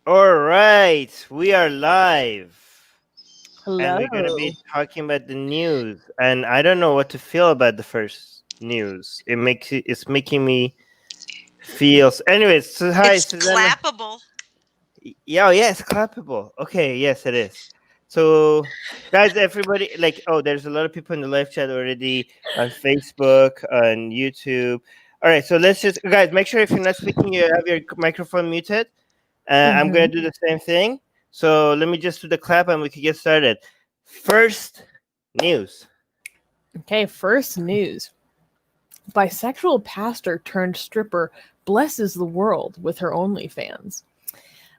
All right, we are live, and we're gonna Hello. be talking about the news. And I don't know what to feel about the first news. It's making me feel. Anyways, so hi, It's Susanna. clappable. Yeah, oh, yeah, it's clappable. Okay, yes, it is. So, guys, everybody, like, oh, there's a lot of people in the live chat already on Facebook, on YouTube. All right, so let's just, guys, make sure if you're not speaking, you have your microphone muted. I'm hmm gonna do the same thing. So let me just do the clap and we can get started. First news. Okay, first news. Bisexual pastor turned stripper blesses the world with her OnlyFans.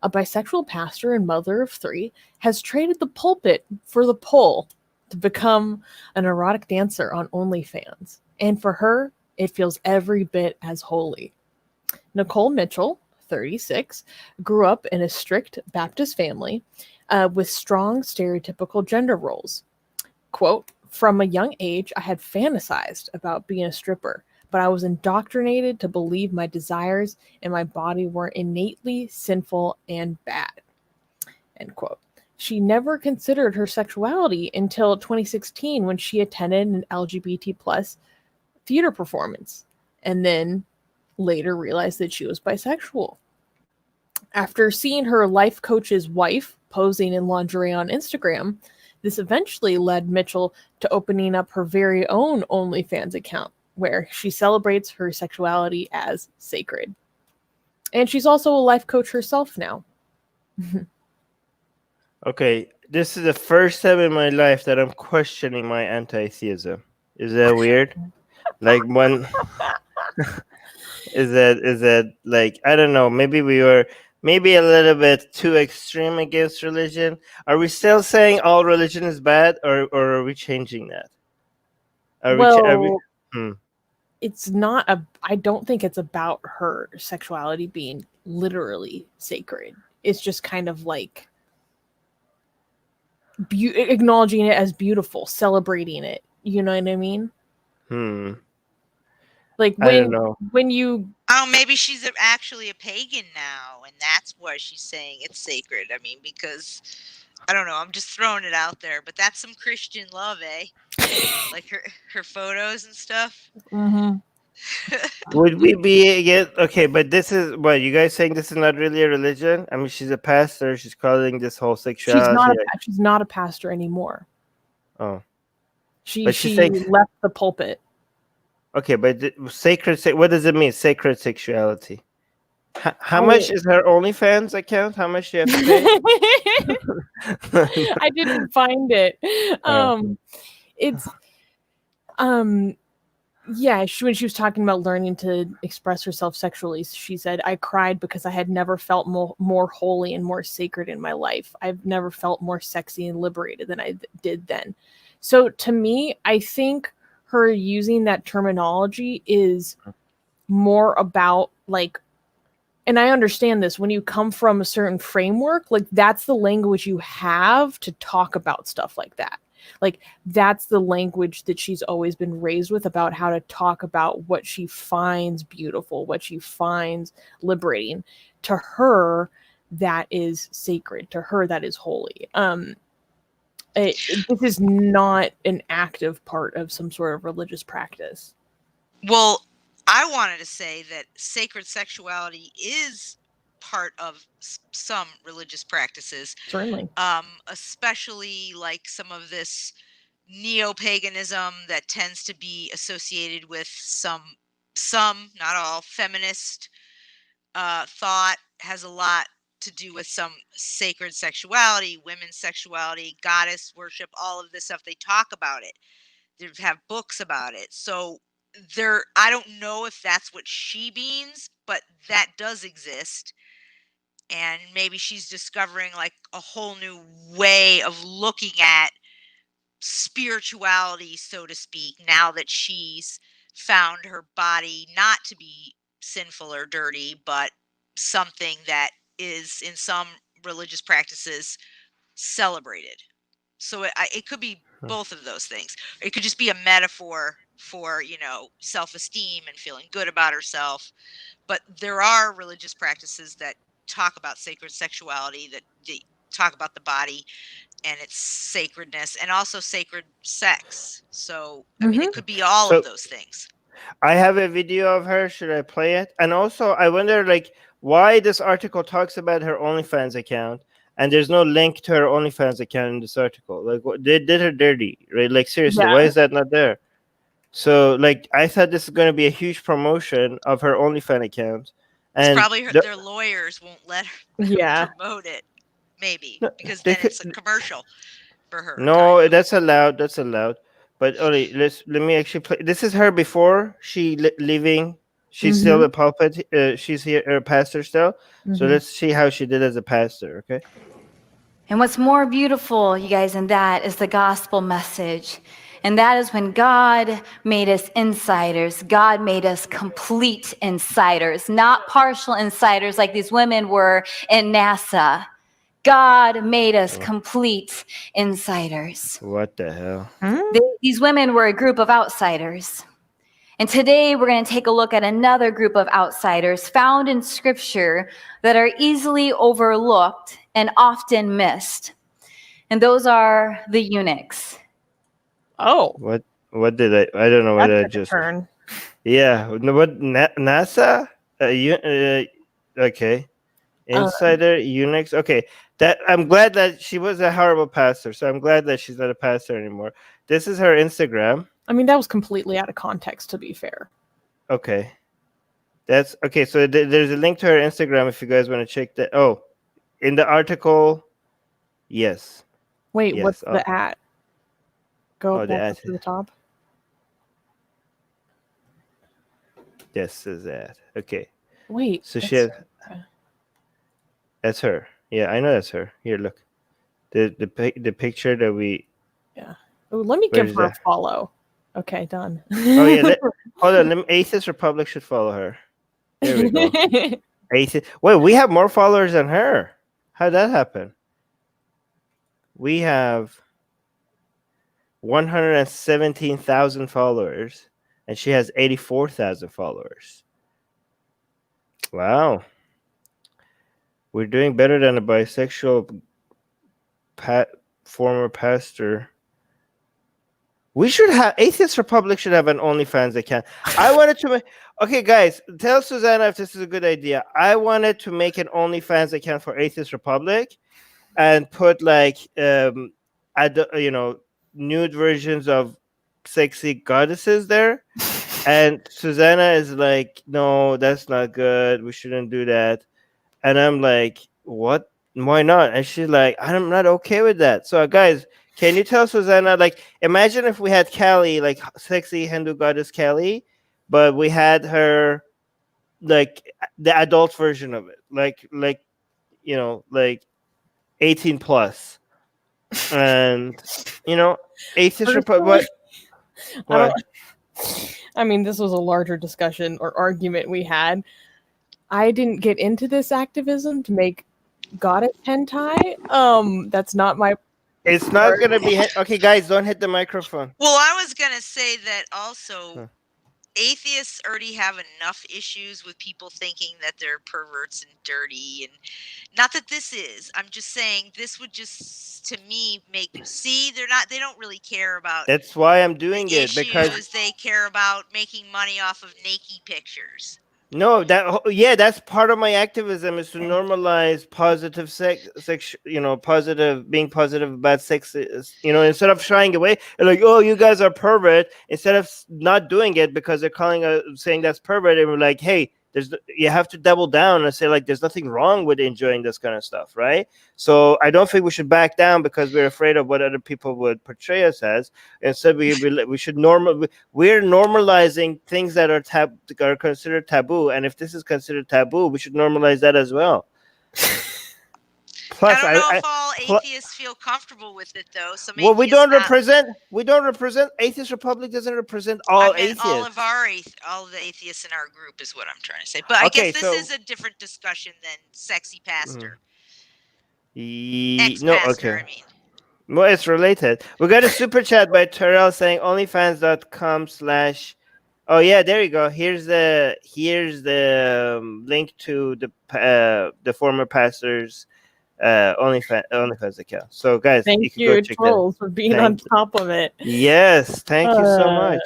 A bisexual pastor and mother of three has traded the pulpit for the pole to become an erotic dancer on OnlyFans. And for her, it feels every bit as holy. Nicole Mitchell, 36, grew up in a strict Baptist family with strong stereotypical gender roles. Quote, from a young age, I had fantasized about being a stripper, but I was indoctrinated to believe my desires and my body were innately sinful and bad. End quote. She never considered her sexuality until 2016 when she attended an LGBT plus theater performance and then later realized that she was bisexual. After seeing her life coach's wife posing in lingerie on Instagram, this eventually led Mitchell to opening up her very own OnlyFans account, where she celebrates her sexuality as sacred. And she's also a life coach herself now. Okay, this is the first time in my life that I'm questioning my anti-theism. Is that weird? Like one is that like I don't know, maybe we were maybe a little bit too extreme against religion. Are we still saying all religion is bad or are we changing that? Are we Well, hmm. it's not a, I don't think it's about her sexuality being literally sacred. It's just kind of like acknowledging it as beautiful, celebrating it. You know what I mean? Hmm. Like I don't know. when you Oh, maybe she's actually a pagan now, and that's why she's saying it's sacred. I mean, because I don't know. I'm just throwing it out there, but that's some Christian love, eh? Like her photos and stuff. Mhm. Would we be again? Okay, but this is what you guys saying. This is not really a religion. I mean, she's a pastor. She's calling this whole sexuality. She's not a pastor anymore. Oh, She but she's saying she left the pulpit. okay, but sacred. What does it mean? Sacred sexuality. How much I is her OnlyFans account? How much do you have to pay? I didn't find it. Oh, It's um yeah, when she was talking about learning to express herself sexually, she said, I cried because I had never felt more holy and more sacred in my life. I've never felt more sexy and liberated than I did then. So to me, I think her using that terminology is more about like, and I understand this, when you come from a certain framework, like that's the language you have to talk about stuff like that. Like that's the language that she's always been raised with about how to talk about what she finds beautiful, what she finds liberating. To her, that is sacred. To her, that is holy. This is not an active part of some sort of religious practice. Well, I wanted to say that sacred sexuality is part of some religious practices, Certainly. especially like some of this neo-paganism that tends to be associated with some, not all, feminist thought has a lot to do with some sacred sexuality, women's sexuality, goddess worship, all of this stuff. They talk about it. They have books about it. So I don't know if that's what she means, but that does exist. And maybe she's discovering like a whole new way of looking at spirituality, so to speak, now that she's found her body not to be sinful or dirty, but something that is in some religious practices celebrated. So it could be both of those things. It could just be a metaphor for, self-esteem and feeling good about herself. But there are religious practices that talk about sacred sexuality, that they talk about the body and its sacredness, and also sacred sex. So, I mean, it could be all So of those things. I have a video of her. Should I play it? And also, I wonder, like, why this article talks about her OnlyFans account, and there's no link to her OnlyFans account in this article. Like, what, they did her dirty, right? Like, seriously, why Yeah. is that not there? So, like, I thought this is going to be a huge promotion of her OnlyFans account, It's and probably their lawyers won't let her Yeah. promote it, maybe, no, because they then could. it's a commercial for her. kind No, of. that's allowed. That's allowed. But Oli, let me actually play. This is her before she leaving. She's still a pulpit. She's here, a pastor still. So let's see how she did as a pastor. Okay. And what's more beautiful, you guys, than that is the gospel message. And that is when God made us insiders. God made us complete insiders, not partial insiders like these women were in NASA. God made us complete insiders. What the hell? These women were a group of outsiders. And today we're going to take a look at another group of outsiders found in Scripture that are easily overlooked and often missed. And those are the eunuchs. Oh, What did I don't know what I that's a just. turn. Yeah. No, what NASA? Okay. Insider Unix. Okay. That I'm glad that she was a horrible pastor. So I'm glad that she's not a pastor anymore. This is her Instagram. I mean, that was completely out of context, to be fair. Okay. That's okay. So there's a link to her Instagram if you guys want to check that. Oh, in the article, yes. Wait, Yes, what's the at? Go the back at. up to the top. This is that. Okay. Wait. So she has. That's her. Yeah, I know that's her. Here, look. The picture that we. Yeah. Oh, let me Where give is her a that? follow. Okay, done. Oh yeah. Hold on. Atheist Republic should follow her. There we go. Atheist. Wait, we have more followers than her. How'd that happen? We have 117,000 followers, and she has 84,000 followers. Wow. We're doing better than a bisexual former pastor. We should have Atheist Republic should have an OnlyFans account. I wanted to make okay, guys. Tell Susanna if this is a good idea. I wanted to make an OnlyFans account for Atheist Republic, and put like nude versions of sexy goddesses there. And Susanna is like, no, that's not good. We shouldn't do that. And I'm like, what? Why not? And she's like, I'm not okay with that. So, guys, can you tell Susanna, like, imagine if we had Callie, like, sexy Hindu goddess Callie, but we had her, like, the adult version of it, like, like 18 plus, and Atheist Republic. What? I mean, this was a larger discussion or argument we had. I didn't get into this activism to make goddess hentai. That's not my. It's not gonna be okay, guys. Don't hit the microphone. Well, I was gonna say that also. Atheists already have enough issues with people thinking that they're perverts and dirty, and not that this is. I'm just saying this would just, to me, make they don't really care about. That's why I'm doing the it, because issues. They care about making money off of naked pictures. no, that's part of my activism is to normalize positive sex, being positive about sex. Instead of shying away, like, oh, you guys are pervert. Instead of not doing it because they're saying that's pervert, and we're like, hey, you have to double down and say, like, there's nothing wrong with enjoying this kind of stuff, right? So I don't think we should back down because we're afraid of what other people would portray us as. Instead, we should we're normalizing things that are considered taboo, and if this is considered taboo, we should normalize that as well. Plus, I don't know if all atheists feel comfortable with it, though. So maybe we don't represent. Atheist Republic doesn't represent all atheists. All the atheists in our group is what I'm trying to say. But I guess this is a different discussion than sexy pastor. Ex-pastor, I mean. Well, it's related. We got a super chat by Terrell saying OnlyFans.com/ Oh yeah, there you go. Here's the link to the former pastor's OnlyFans account. So guys, you Thank can go you, check that. trolls, for being on Thank top of it. Yes, thank you so Uh,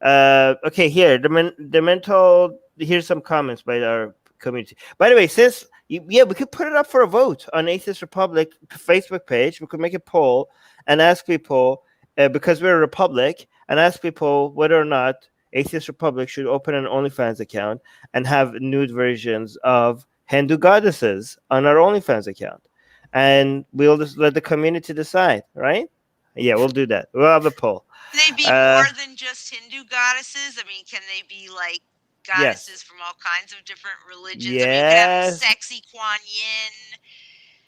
much. Okay, here the mental. Here's some comments by our community. By the way, since yeah, we could put it up for a vote on Atheist Republic Facebook page. We could make a poll and ask people because we're a republic, and ask people whether or not Atheist Republic should open an OnlyFans account and have nude versions of Hindu goddesses on our OnlyFans account, and we'll just let the community decide, right? Yeah, we'll do that. We'll have a poll. Can they be Uh, more than just Hindu goddesses? I mean, can they be like yes. goddesses from all kinds of different religions? I mean, you could have Yes. sexy Kuan Yin.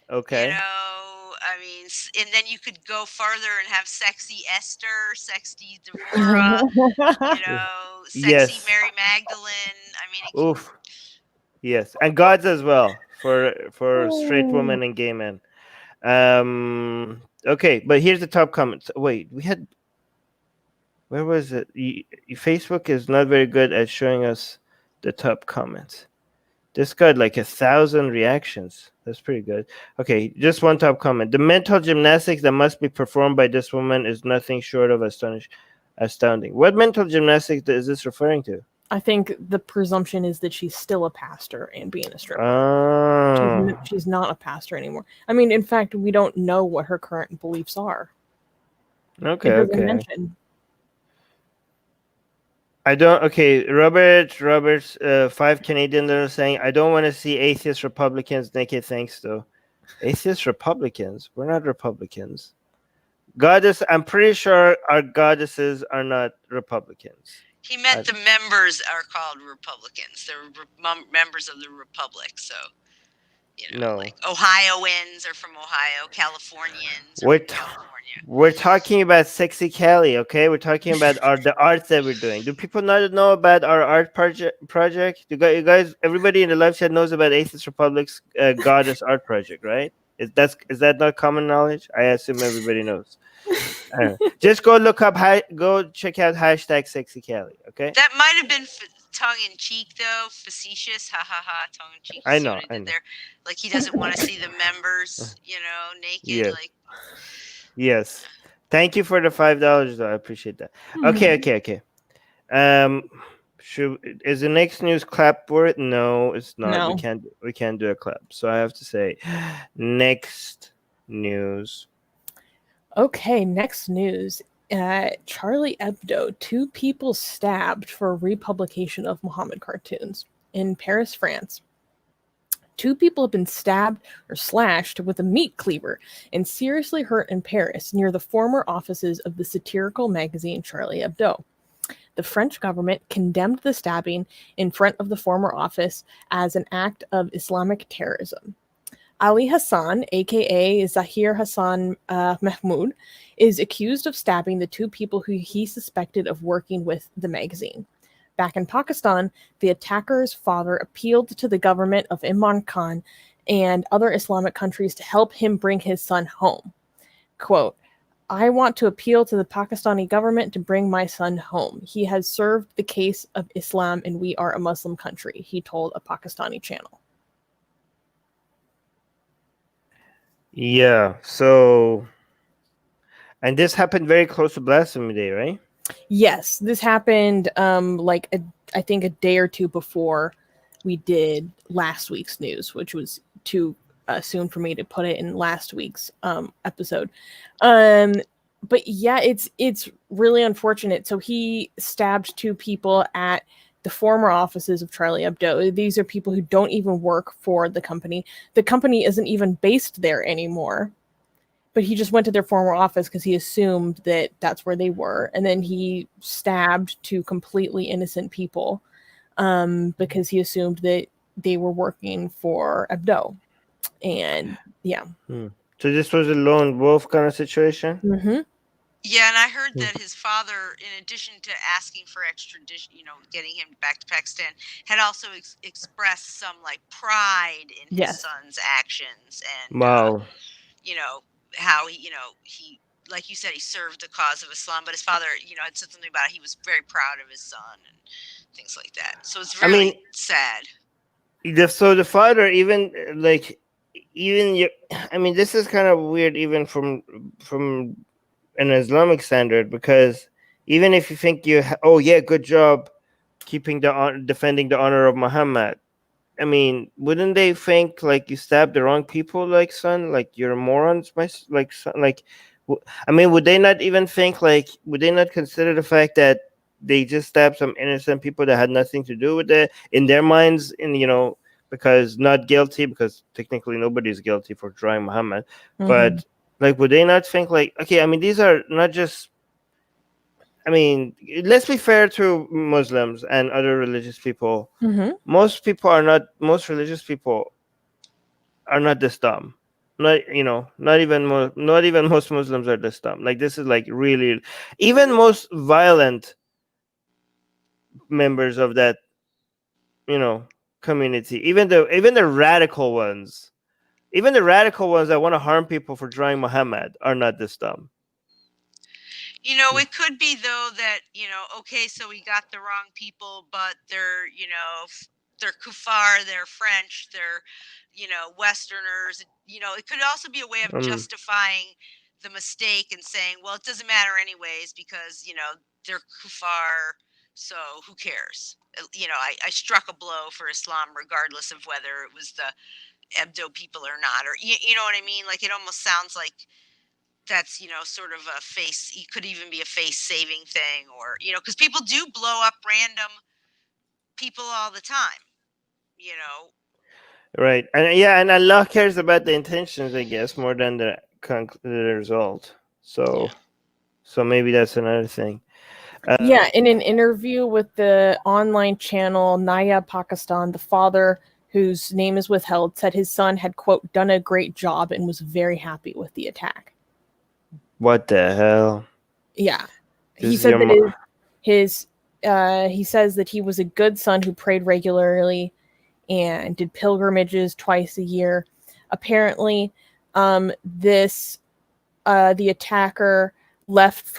You Okay. know, I mean, and then you could go farther and have sexy Esther, sexy Devorah, you know, sexy Yes. Mary Magdalene. I mean, it Oof. Yes, and gods as well for straight women and gay men. Okay, but here's the top comments. Wait, we had where was it? Facebook is not very good at showing us the top comments. This got like 1,000 reactions. That's pretty good. Okay, just one top comment. The mental gymnastics that must be performed by this woman is nothing short of astounding. What mental gymnastics is this referring to? I think the presumption is that she's still a pastor and being a stripper. Oh. She's not a pastor anymore. I mean, in fact, we don't know what her current beliefs are. Okay, It doesn't okay. mention. I don't. Okay, Robert's 5 Canadian saying, I don't want to see atheist Republicans naked. Thanks, though. Atheist Republicans? We're not Republicans. I'm pretty sure our goddesses are not Republicans. he meant the members are called Republicans. They're members of the Republic. So, you know, No. like Ohioans are from Ohio, Californians are We're from California. We're talking about Sexy Kelly, okay? We're talking about the arts that we're doing. Do people not know about our art project? You guys, everybody in the live chat knows about Atheist Republic's Goddess art project, right? Is that not common knowledge? I assume everybody knows. Just go look up, go check out hashtag Sexy Kelly, okay? That might have been tongue in cheek, though, facetious, ha ha ha, tongue in cheek. I know. There, like he doesn't want to see the members, you know, naked. Yes. Like, yes. Thank you for the $5, though. I appreciate that. Okay. Is the next news clap for it? No, it's not. No. We can't do a clap. So I have to say, next news. Okay, next news. Charlie Hebdo, 2 people stabbed for republication of Mohammed cartoons in Paris, France. 2 people have been stabbed or slashed with a meat cleaver and seriously hurt in Paris near the former offices of the satirical magazine Charlie Hebdo. The French government condemned the stabbing in front of the former office as an act of Islamic terrorism. Ali Hassan, aka Zahir Hassan Mahmoud, is accused of stabbing the 2 people who he suspected of working with the magazine. Back in Pakistan, the attacker's father appealed to the government of Imran Khan and other Islamic countries to help him bring his son home. Quote, I want to appeal to the Pakistani government to bring my son home. He has served the case of Islam and we are a Muslim country, he told a Pakistani channel. Yeah, so... And this happened very close to Blasphemy Day, right? Yes, this happened I think a day or 2 before we did last week's news, which was too soon for me to put it in last week's episode. But yeah, it's really unfortunate. So he stabbed 2 people at the former offices of Charlie Hebdo. These are people who don't even work for the company. The company isn't even based there anymore. But he just went to their former office because he assumed that that's where they were. And then he stabbed 2 completely innocent people because he assumed that they were working for Hebdo. And yeah. So this was a lone wolf kind of situation? Mm-hmm. Yeah, and I heard that his father, in addition to asking for extradition, you know, getting him back to Pakistan, had also expressed some like pride in his son's actions and, wow. You know, how he, you know, he like you said, he served the cause of Islam, but his father, had said something about he was very proud of his son and things like that. So it's I really mean, sad. so the father, even like, even you, I mean, this is kind of weird, even from an Islamic standard, because even if you think oh yeah, good job keeping defending the honor of Muhammad. I mean, wouldn't they think like you stabbed the wrong people, like son, like you're morons, like son, like, I mean, would they not even think like, would they not consider the fact that they just stabbed some innocent people that had nothing to do with it in their minds, because not guilty, because technically nobody's guilty for trying Muhammad, but like, would they not think like, okay, I mean, these are not just, I mean, let's be fair to Muslims and other religious people. Most religious people are not this dumb. Not even most Muslims are this dumb. Like, this is like really, even most violent members of that, community, even the radical ones, that want to harm people for drawing Muhammad are not this dumb. It could be though that, okay, so we got the wrong people, but they're, they're kuffar, they're French, they're, Westerners. It could also be a way of justifying the mistake and saying, well, it doesn't matter anyways because, they're kuffar, so who cares? I struck a blow for Islam regardless of whether it was the Hebdo people or not, or you know what I mean? Like, it almost sounds like that's sort of a face, it could even be a face saving thing, or because people do blow up random people all the time. Right, and Allah cares about the intentions, I guess, more than the result. So maybe that's another thing. Yeah, in an interview with the online channel Naya Pakistan, the father, whose name is withheld, said his son had, quote, done a great job and was very happy with the attack. What the hell? Yeah. He said that he says that he was a good son who prayed regularly and did pilgrimages twice a year. Apparently, the attacker left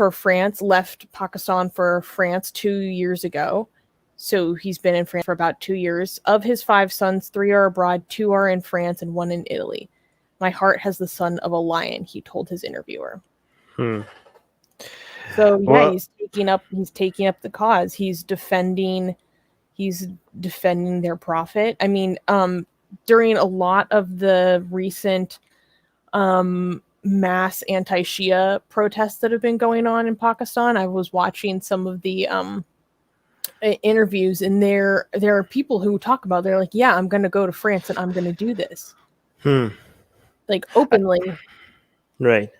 Pakistan for France 2 years ago. So he's been in France for about 2 years. Of his 5 sons, 3 are abroad, 2 are in France, and 1 in Italy. My heart has the son of a lion, he told his interviewer. So yeah, Well, he's taking up the cause. He's defending their prophet. I mean, during a lot of the recent mass anti-Shia protests that have been going on in Pakistan, I was watching some of the interviews, and there are people who talk about, they're like, yeah, I'm going to go to France and I'm going to do this. Like, openly. Right.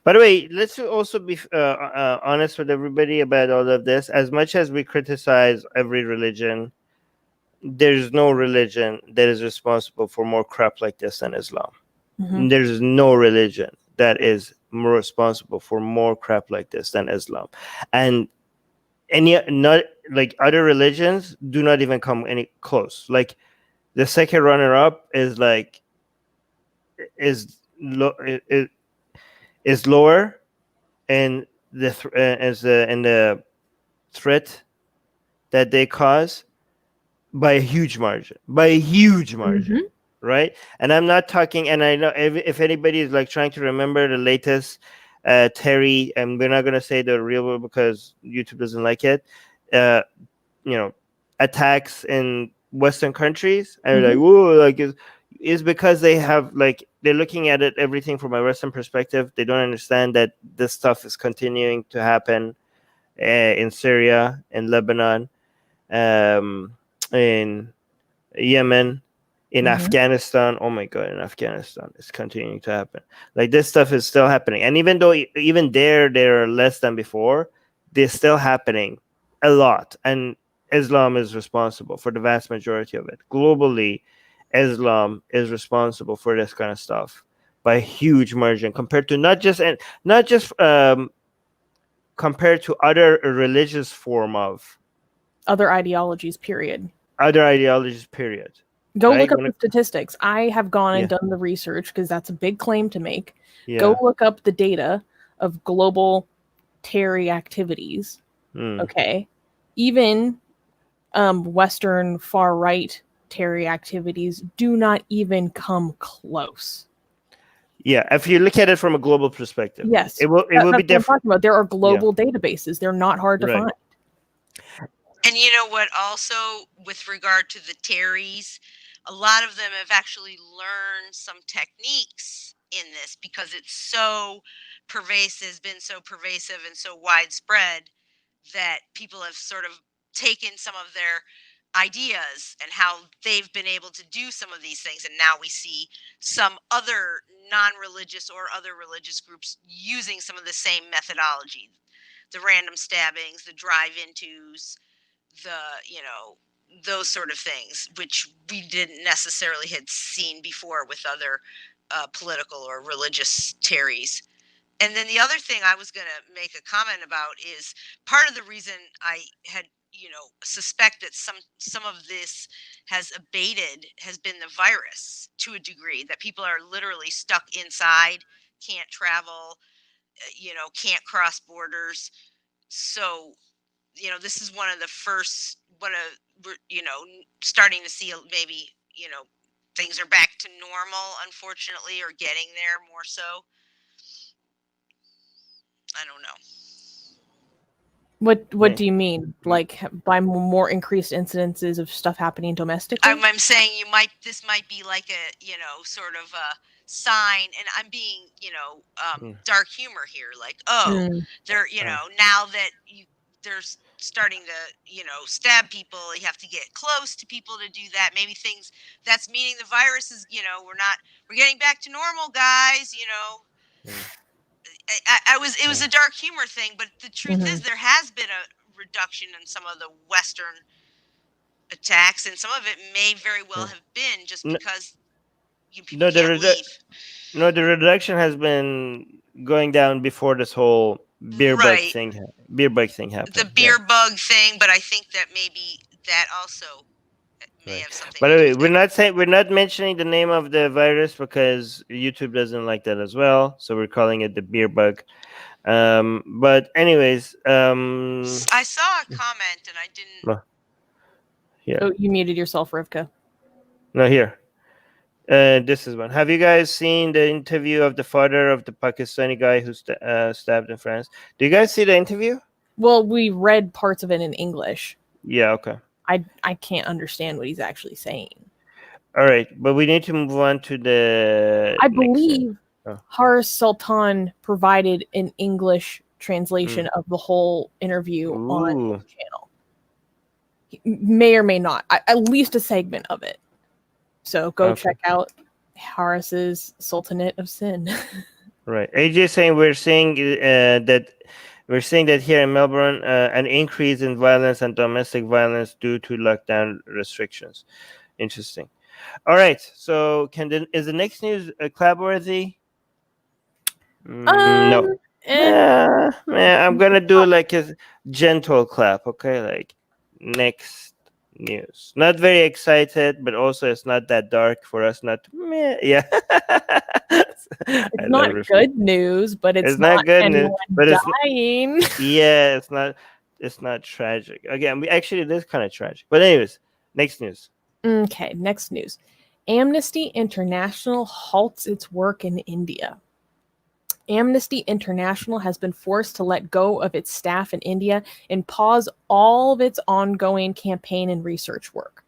By the way, let's also be honest with everybody about all of this. As much as we criticize every religion, there's no religion that is responsible for more crap like this than Islam. There's no religion that is more responsible for more crap like this than Islam. And not like other religions do not even come any close. Like, the second runner up is like is lower in the threat that they cause by a huge margin, right? And I'm not talking, and I know if anybody is like trying to remember the latest Terry, and we're not going to say the real one because YouTube doesn't like it, attacks in Western countries, and like, whoa, like is because they have like, they're looking at it everything from a Western perspective. They don't understand that this stuff is continuing to happen in Syria, in Lebanon, in Yemen, in Afghanistan. Oh my God, in Afghanistan, it's continuing to happen. Like, this stuff is still happening, and even though even there are less than before, they're still happening a lot, and Islam is responsible for the vast majority of it. Globally, Islam is responsible for this kind of stuff by a huge margin compared to not just compared to other religious form of Other ideologies, period. Go right? Look up the statistics. I have gone and done the research because that's a big claim to make. Yeah. Go look up the data of global terror activities. Mm. Okay. Even Western far right terror activities do not even come close. Yeah, if you look at it from a global perspective, Yes, it will be that's what I'm different. talking about. There are global databases. They're not hard to Right. find. And you know what? Also, with regard to the Terrys, a lot of them have actually learned some techniques in this because it's so pervasive, has been so pervasive and so widespread that people have sort of taken some of their ideas and how they've been able to do some of these things. And now we see some other non-religious or other religious groups using some of the same methodology. The random stabbings, the drive-intos, those sort of things, which we didn't necessarily had seen before with other political or religious Terrys. And then the other thing I was going to make a comment about is part of the reason I had, suspect that some of this has abated has been the virus to a degree, that people are literally stuck inside, can't travel, can't cross borders. So, this is one of the first, starting to see maybe, things are back to normal, unfortunately, or getting there more so. I don't know. What do you mean? Like by more increased incidences of stuff happening domestically? I'm saying this might be like a, sort of a sign, and I'm being, dark humor here. Like, they're, now that they're starting to, stab people, you have to get close to people to do that. Maybe that's meaning the virus is, we're getting back to normal, guys, It was a dark humor thing, but the truth is there has been a reduction in some of the Western attacks, and some of it may very well have been just because people can't leave. No, the reduction has been going down before this whole beer bug thing happened. The beer bug thing, but I think that maybe that also may have something. By the way, we're not mentioning the name of the virus because YouTube doesn't like that as well, so we're calling it the beer bug. But anyways, I saw a comment and I didn't. Yeah. Oh, you muted yourself, Rivka. No, here. This is one. Have you guys seen the interview of the father of the Pakistani guy who stabbed in France? Do you guys see the interview? Well, we read parts of it in English. Yeah, okay. I can't understand what he's actually saying. All right, but we need to move on to the. I believe Haris Sultan provided an English translation of the whole interview on his channel. He may or may not, at least a segment of it. So go check out Haris's Sultanate of Sin. Right. AJ saying we're seeing that here in Melbourne, an increase in violence and domestic violence due to lockdown restrictions. Interesting. All right. So is the next news clap-worthy? No. I'm gonna do like a gentle clap. Okay, like next news. Not very excited, but also it's not that dark for us not to. Yeah. It's not good news, but it's not good news. But dying. It's not tragic. Again, it is kind of tragic. But anyways, next news. Okay, next news. Amnesty International halts its work in India. Amnesty International has been forced to let go of its staff in India and pause all of its ongoing campaign and research work.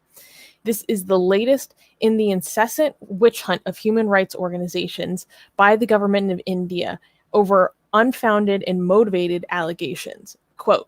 This is the latest in the incessant witch hunt of human rights organizations by the government of India over unfounded and motivated allegations. Quote,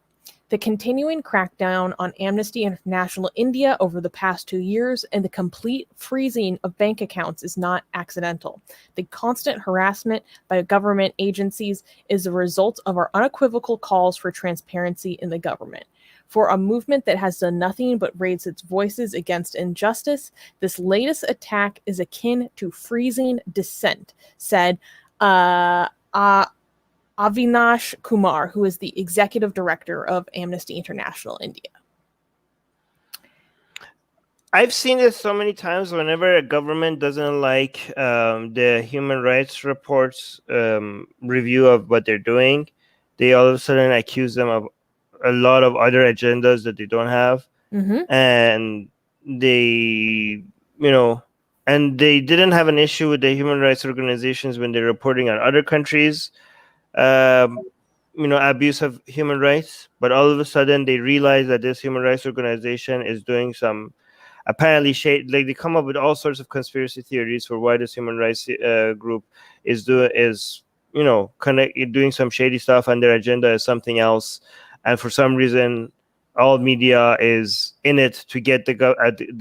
the continuing crackdown on Amnesty International India over the past 2 years and the complete freezing of bank accounts is not accidental. The constant harassment by government agencies is the result of our unequivocal calls for transparency in the government. For a movement that has done nothing but raise its voices against injustice, this latest attack is akin to freezing dissent, said Avinash Kumar, who is the executive director of Amnesty International India. I've seen this so many times. Whenever a government doesn't like the human rights reports review of what they're doing, they all of a sudden accuse them of a lot of other agendas that they don't have, and they, you know, and they didn't have an issue with the human rights organizations when they're reporting on other countries, um, abuse of human rights. But all of a sudden, they realize that this human rights organization is doing some apparently shade, like they come up with all sorts of conspiracy theories for why this human rights group is connect doing some shady stuff, and their agenda is something else, and for some reason all media is in it to get the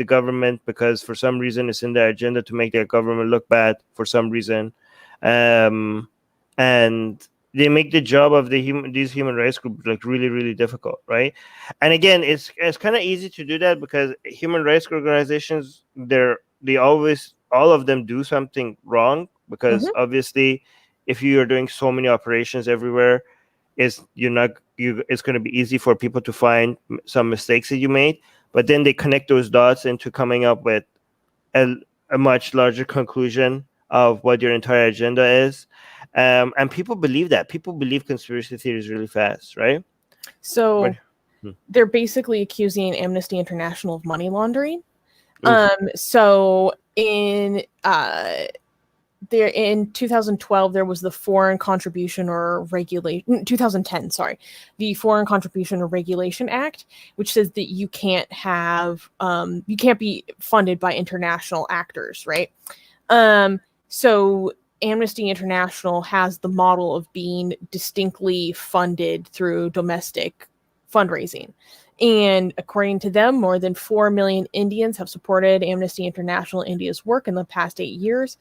government, because for some reason it's in their agenda to make their government look bad for some reason, and they make the job of these human rights groups like really, really difficult, right? And again, it's kind of easy to do that because human rights organizations, they always, all of them do something wrong, because obviously if you are doing so many operations everywhere, it's going to be easy for people to find some mistakes that you made, but then they connect those dots into coming up with a much larger conclusion of what your entire agenda is. And people believe that. People believe conspiracy theories really fast, right? So they're basically accusing Amnesty International of money laundering. So in 2012 there was the Foreign Contribution or Regulation 2010, sorry, the Foreign Contribution or Regulation Act, which says that you can't be funded by international actors, right? So Amnesty International has the model of being distinctly funded through domestic fundraising. And according to them, more than 4 million Indians have supported Amnesty International India's work in the past 8 years.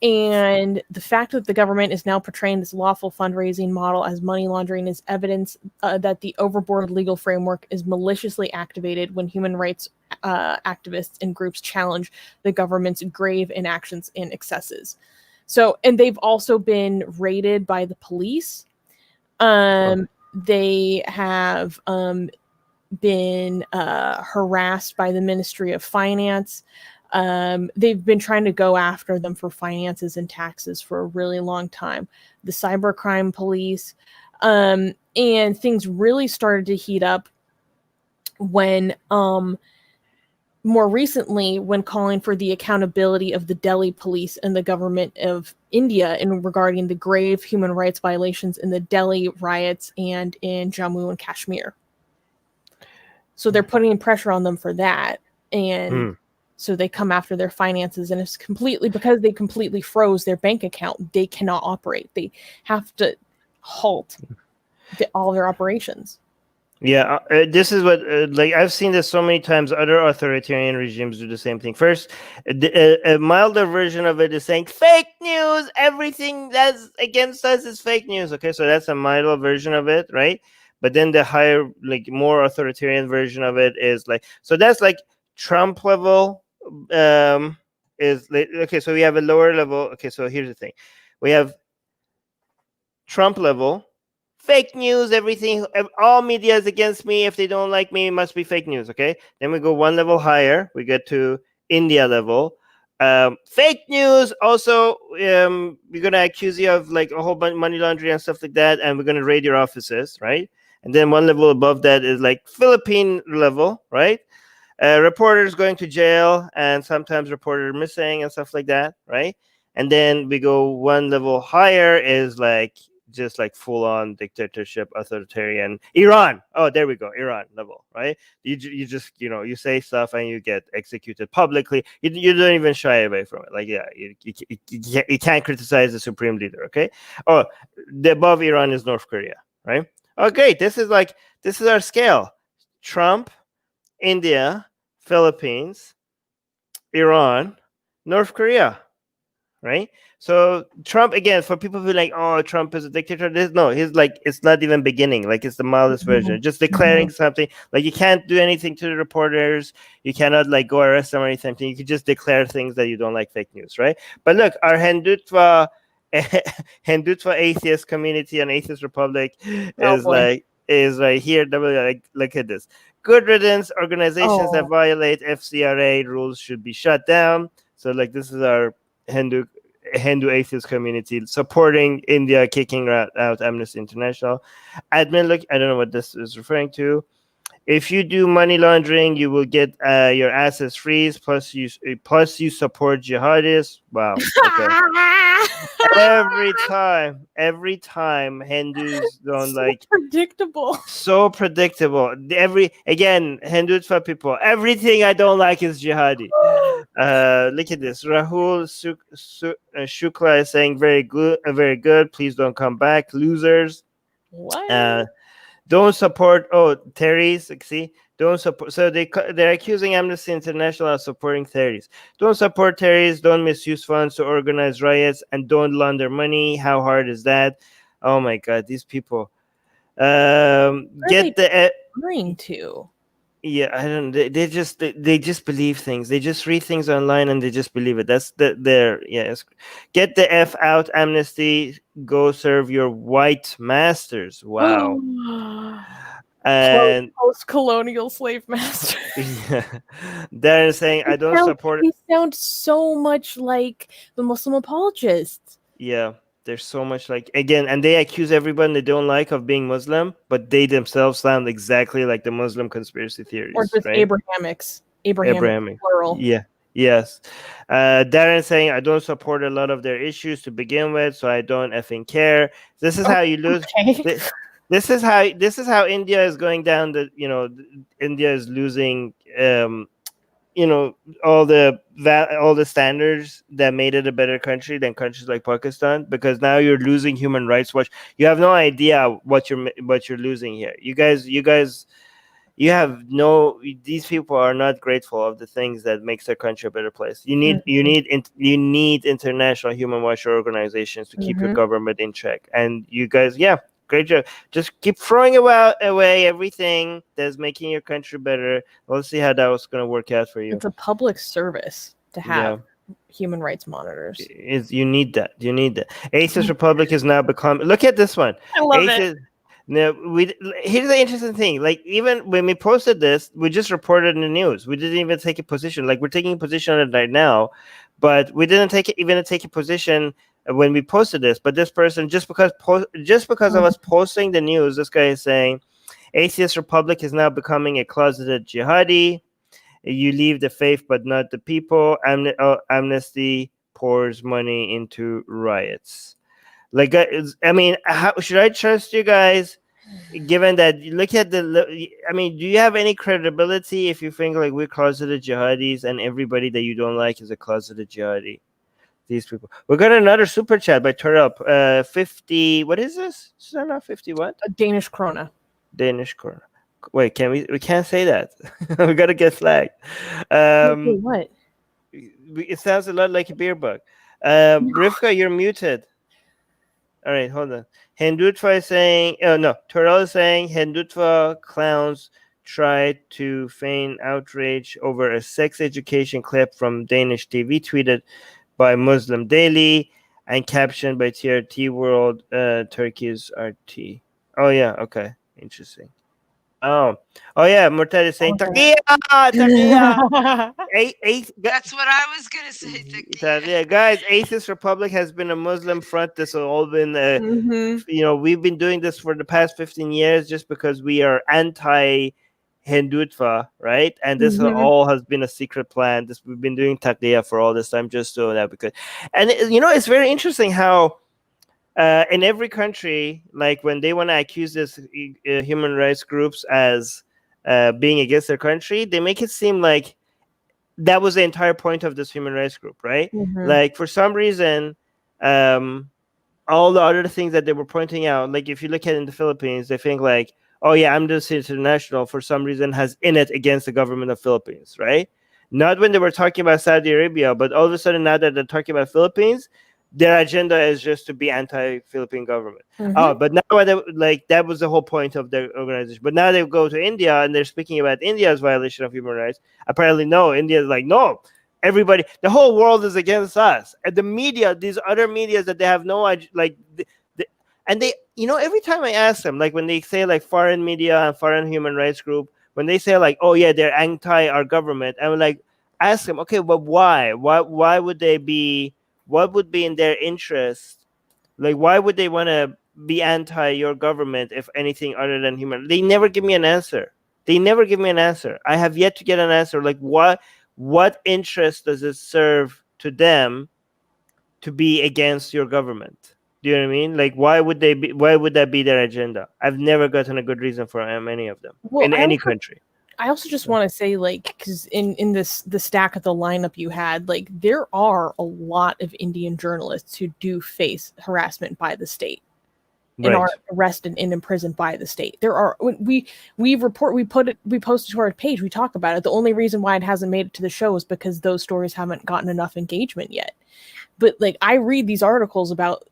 And the fact that the government is now portraying this lawful fundraising model as money laundering is evidence that the overboard legal framework is maliciously activated when human rights activists and groups challenge the government's grave inactions and excesses. So, and they've also been raided by the police. They have been harassed by the Ministry of Finance. They've been trying to go after them for finances and taxes for a really long time. The cybercrime police, and things really started to heat up when, more recently, when calling for the accountability of the Delhi police and the government of India in regarding the grave human rights violations in the Delhi riots and in Jammu and Kashmir. So they're putting pressure on them for that. And so they come after their finances, and it's completely because they completely froze their bank account. They cannot operate. They have to halt all their operations. Yeah, this is what like I've seen this so many times. Other authoritarian regimes do the same thing. First, a milder version of it is saying fake news. Everything that's against us is fake news. Okay, so that's a milder version of it, right? But then the higher, like more authoritarian version of it is like, so that's like Trump level. Is like, okay, so we have a lower level. Okay, so here's the thing: we have Trump level. Fake news, everything, all media is against me. If they don't like me, it must be fake news. Okay. Then we go one level higher. We get to India level. Fake news. Also, we're going to accuse you of like a whole bunch of money laundering and stuff like that. And we're going to raid your offices. Right. And then one level above that is like Philippine level. Right. Reporters going to jail, and sometimes reporters missing and stuff like that. Right. And then we go one level higher is like, just like full-on dictatorship, authoritarian Iran. Oh, there we go, Iran level, right? You just you say stuff and you get executed publicly. You don't even shy away from it. Like, yeah, you can't criticize the supreme leader. Okay. Oh, the above Iran is North Korea, right? Oh, great. This is our scale: Trump, India, Philippines, Iran, North Korea, right? So Trump, again, for people who are like, oh, Trump is a dictator. He's like, it's not even beginning. Like, it's the mildest version. Just declaring something. Like, you can't do anything to the reporters. You cannot like go arrest them or anything. You can just declare things that you don't like, fake news, right? But look, our Hindutva atheist community and atheist republic is right here. Like, look at this. good riddance. Organizations that Oh. violate FCRA rules should be shut down. So like this is our Hindu atheist community supporting India kicking out Amnesty International. Admin, look, I don't know what this is referring to. If you do money laundering, you will get your assets freeze. Plus, you support jihadists. Wow. Okay. Every time Hindus don't So predictable. so predictable. Hindutva people. Everything I don't like is jihadi. Look at this. Rahul Shukla is saying very good, very good. Please don't come back, losers. What? Don't support. Oh, Terry's. See, don't support. So they're accusing Amnesty International of supporting Terry's. Don't support Terry's. Don't misuse funds to organize riots, and don't launder money. How hard is that? Oh my God, these people. Get the. Referring to. Yeah, I don't. They just believe things. They just read things online and they just believe it. That's their Get the F out, Amnesty. Go serve your white masters. Wow. And post-colonial slave master. Yeah. They're saying I don't support. They sound so much like the Muslim apologists. Yeah. There's so much again, and they accuse everyone they don't like of being Muslim, but they themselves sound exactly like the Muslim conspiracy theories. Or just right? Abrahamic plural. Yeah. Yes. Darren saying I don't support a lot of their issues to begin with, so I don't effing care. This is how you lose. Okay. This is how India is going down. India is losing. All the standards that made it a better country than countries like Pakistan, because now you're losing human rights watch. You have no idea what you're losing here. You guys these people are not grateful of the things that makes their country a better place. You need international human rights organizations to keep your government in check. And you guys, great job. Just keep throwing away everything that's making your country better. We'll see how that was going to work out for you. It's a public service to have human rights monitors. You need that. Atheist Republic is now become. Look at this one. I love it. No, here's the interesting thing. Even when we posted this, we just reported in the news. We didn't even take a position. We're taking a position on it right now, but we didn't take a position when we posted this. But this person, just because of us posting the news, this guy is saying Atheist Republic is now becoming a closeted jihadi. You leave the faith but not the people. Amnesty pours money into riots. How should I trust you guys? Given that, look at do you have any credibility if you think we're closeted jihadis and everybody that you don't like is a closeted jihadi? These people. We got another super chat by Turl. 50. What is this? Susanna, 50 what? A Danish krona. Wait, we can't say that. We gotta get flagged. What? It sounds a lot like a beer bug. Rivka, you're muted. All right, hold on. Hindutva is saying, Turl is saying Hindutva clowns tried to feign outrage over a sex education clip from Danish TV tweeted by Muslim Daily and captioned by TRT World, Turkey's RT. Oh, yeah, okay. Interesting. Oh yeah, Murtad is saying Taqiya. That's what I was gonna say. Yeah, guys, Atheist Republic has been a Muslim front. This has all been, we've been doing this for the past 15 years just because we are anti-Hindutva, right? And this all has been a secret plan. We've been doing Taqiya for all this time just so that it's very interesting how. In every country, when they want to accuse this human rights groups as being against their country, they make it seem like that was the entire point of this human rights group, right? For some reason, all the other things that they were pointing out, if you look at it in the Philippines, they think Amnesty International for some reason has in it against the government of Philippines, right? Not when they were talking about Saudi Arabia, but all of a sudden now that they're talking about Philippines, their agenda is just to be anti-Philippine government. But now that was the whole point of their organization. But now they go to India and they're speaking about India's violation of human rights. Apparently, no, India is no, everybody, the whole world is against us. And the media, these other media that they have no idea, and they, every time I ask them, when they say foreign media and foreign human rights group when they say like, oh yeah, they're anti our government, I'm like, ask them, okay, but why? Why would they be? What would be in their interest? Like, why would they want to be anti your government if anything other than human? They never give me an answer. They never give me an answer. I have yet to get an answer. Like, what interest does it serve to them to be against your government? Do you know what I mean? Like, why would they be? Why would that be their agenda? I've never gotten a good reason for any of them Well, in any country. I also just want to say, like, because in the stack of the lineup you had, like, there are a lot of Indian journalists who do face harassment by the state and Right. are arrested and imprisoned by the state. There are we posted to our page, we talk about it. The only reason why it hasn't made it to the show is because those stories haven't gotten enough engagement yet. But like, I read these articles about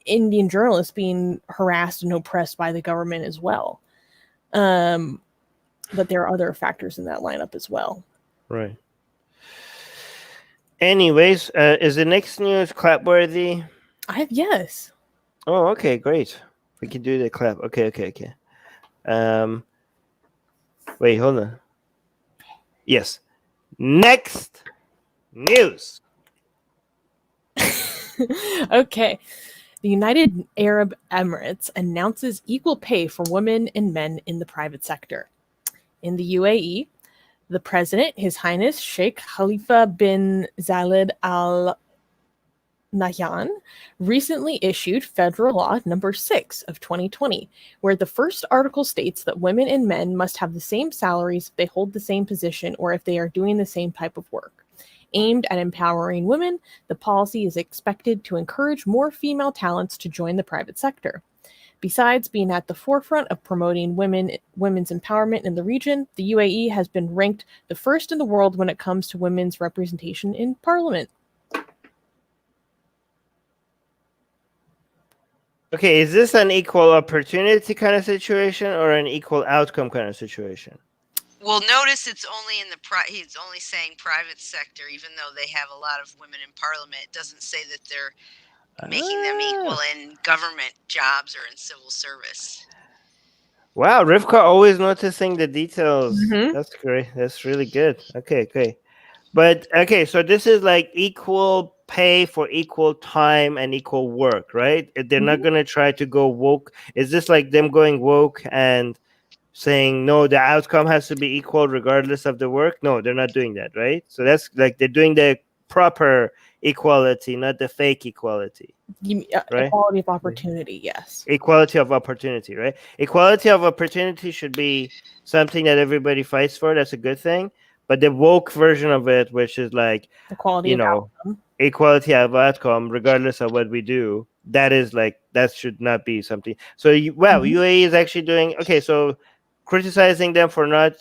Indian journalists being harassed and oppressed by the government as well. But there are other factors in that lineup as well. Right. Anyways, is the next news clapworthy? Yes. Oh, okay, great. We can do the clap. Okay. Wait, hold on. Yes. Next news. Okay. The United Arab Emirates announces equal pay for women and men in the private sector. In the UAE, the president, His Highness Sheikh Khalifa bin Zayed Al Nahyan, recently issued Federal Law Number 6 of 2020, where the first article states that women and men must have the same salaries if they hold the same position or if they are doing the same type of work. Aimed at empowering women, the policy is expected to encourage more female talents to join the private sector. Besides being at the forefront of promoting women's empowerment in the region, the UAE has been ranked the first in the world when it comes to women's representation in parliament. Okay, is this an equal opportunity kind of situation or an equal outcome kind of situation? Well, notice it's only in the he's only saying private sector, even though they have a lot of women in parliament. It doesn't say that they're making them equal in government jobs or in civil service. Wow, Rivka always noticing the details. Mhm. That's great. That's really good. Okay. But okay, so this is like equal pay for equal time and equal work, right? They're not gonna try to go woke. Is this like them going woke and saying no, the outcome has to be equal regardless of the work? No, they're not doing that, right? So that's like they're doing the proper equality, not the fake equality. Right? Equality of opportunity, yes. Equality of opportunity, right? Equality of opportunity should be something that everybody fights for. That's a good thing. But the woke version of it, which is like, Equality of outcome. equality of outcome, regardless of what we do, that is like, that should not be something. So, UAE is actually doing, okay, so criticizing them for not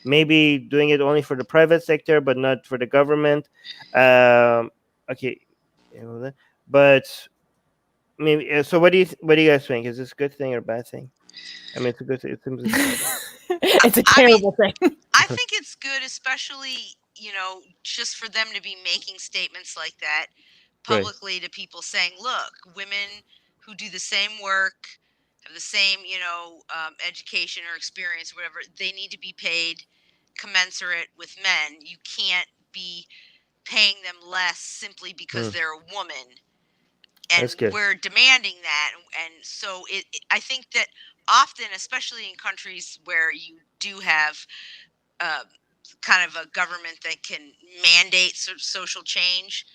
maybe doing it only for the private sector, but not for the government. Okay. But maybe, so what do you guys think? Is this a good thing or a bad thing? I mean, it's a good thing. It's a terrible thing. I think it's good, especially, just for them to be making statements like that publicly to people saying, look, women who do the same work, have the same, education or experience, whatever, they need to be paid commensurate with men. You can't be paying them less simply because they're a woman. And we're demanding that. And so I think that often, especially in countries where you do have kind of a government that can mandate social change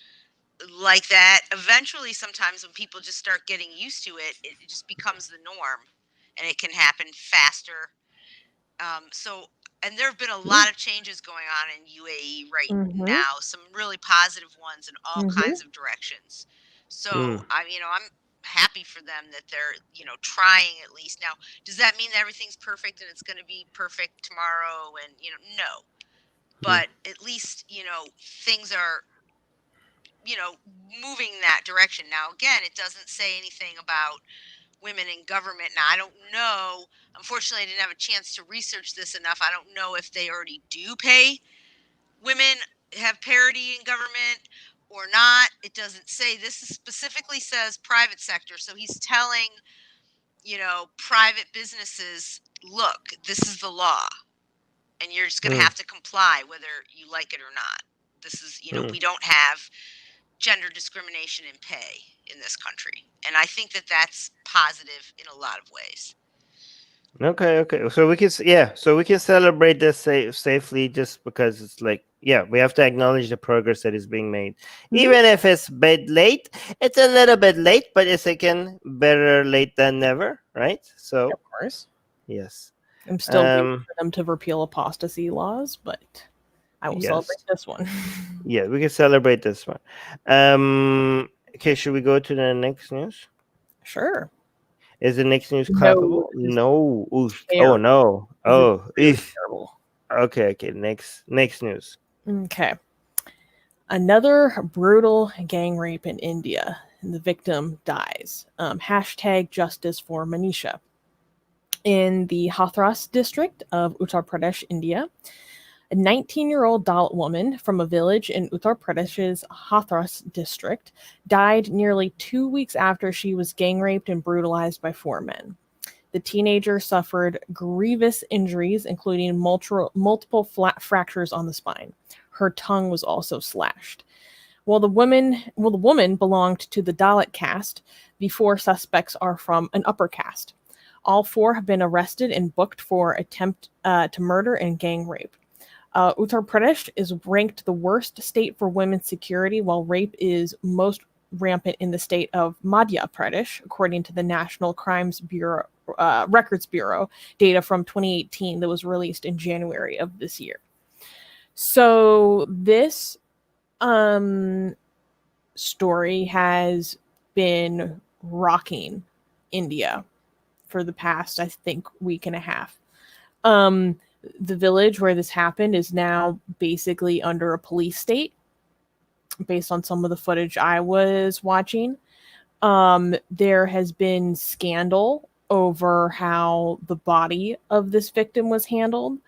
like that, eventually sometimes when people just start getting used to it, it just becomes the norm and it can happen faster. And there have been a lot of changes going on in UAE right now, some really positive ones in all kinds of directions. So I'm happy for them that they're, trying at least. Now, does that mean that everything's perfect and it's going to be perfect tomorrow? And, no. But at least, things are, moving that direction. Now, again, it doesn't say anything about women in government. Now, I don't know. Unfortunately, I didn't have a chance to research this enough. I don't know if they already do pay women, have parity in government or not. It doesn't say. This specifically says private sector. So he's telling, private businesses, look, this is the law. and you're just going to have to comply whether you like it or not. This is, we don't have gender discrimination in pay in this country, and I think that that's positive in a lot of ways. Okay. So we can, so we can celebrate this safely, just because it's like, we have to acknowledge the progress that is being made, even if it's late. It's a little bit late, but it's again better late than never, right? So Of course. yes, I'm still waiting for them to repeal apostasy laws, but I will celebrate this one. Yeah, we can celebrate this one. Okay, should we go to the next news? Sure. Is the next news clappable? No. Oof. Oh no. Oh. Terrible. Okay. Next news. Okay. Another brutal gang rape in India, and the victim dies. Hashtag justice for Manisha. In the Hathras district of Uttar Pradesh, India, a 19-year-old Dalit woman from a village in Uttar Pradesh's Hathras district died nearly 2 weeks after she was gang raped and brutalized by 4 men. The teenager suffered grievous injuries, including multiple flat fractures on the spine. Her tongue was also slashed. While the woman belonged to the Dalit caste, the 4 suspects are from an upper caste. All 4 have been arrested and booked for attempt to murder and gang rape. Uttar Pradesh is ranked the worst state for women's security, while rape is most rampant in the state of Madhya Pradesh, according to the National Crimes Bureau Records Bureau data from 2018 that was released in January of this year. So this story has been rocking India for the past, I think, week and a half. The village where this happened is now basically under a police state, based on some of the footage I was watching. There has been scandal over how the body of this victim was handled.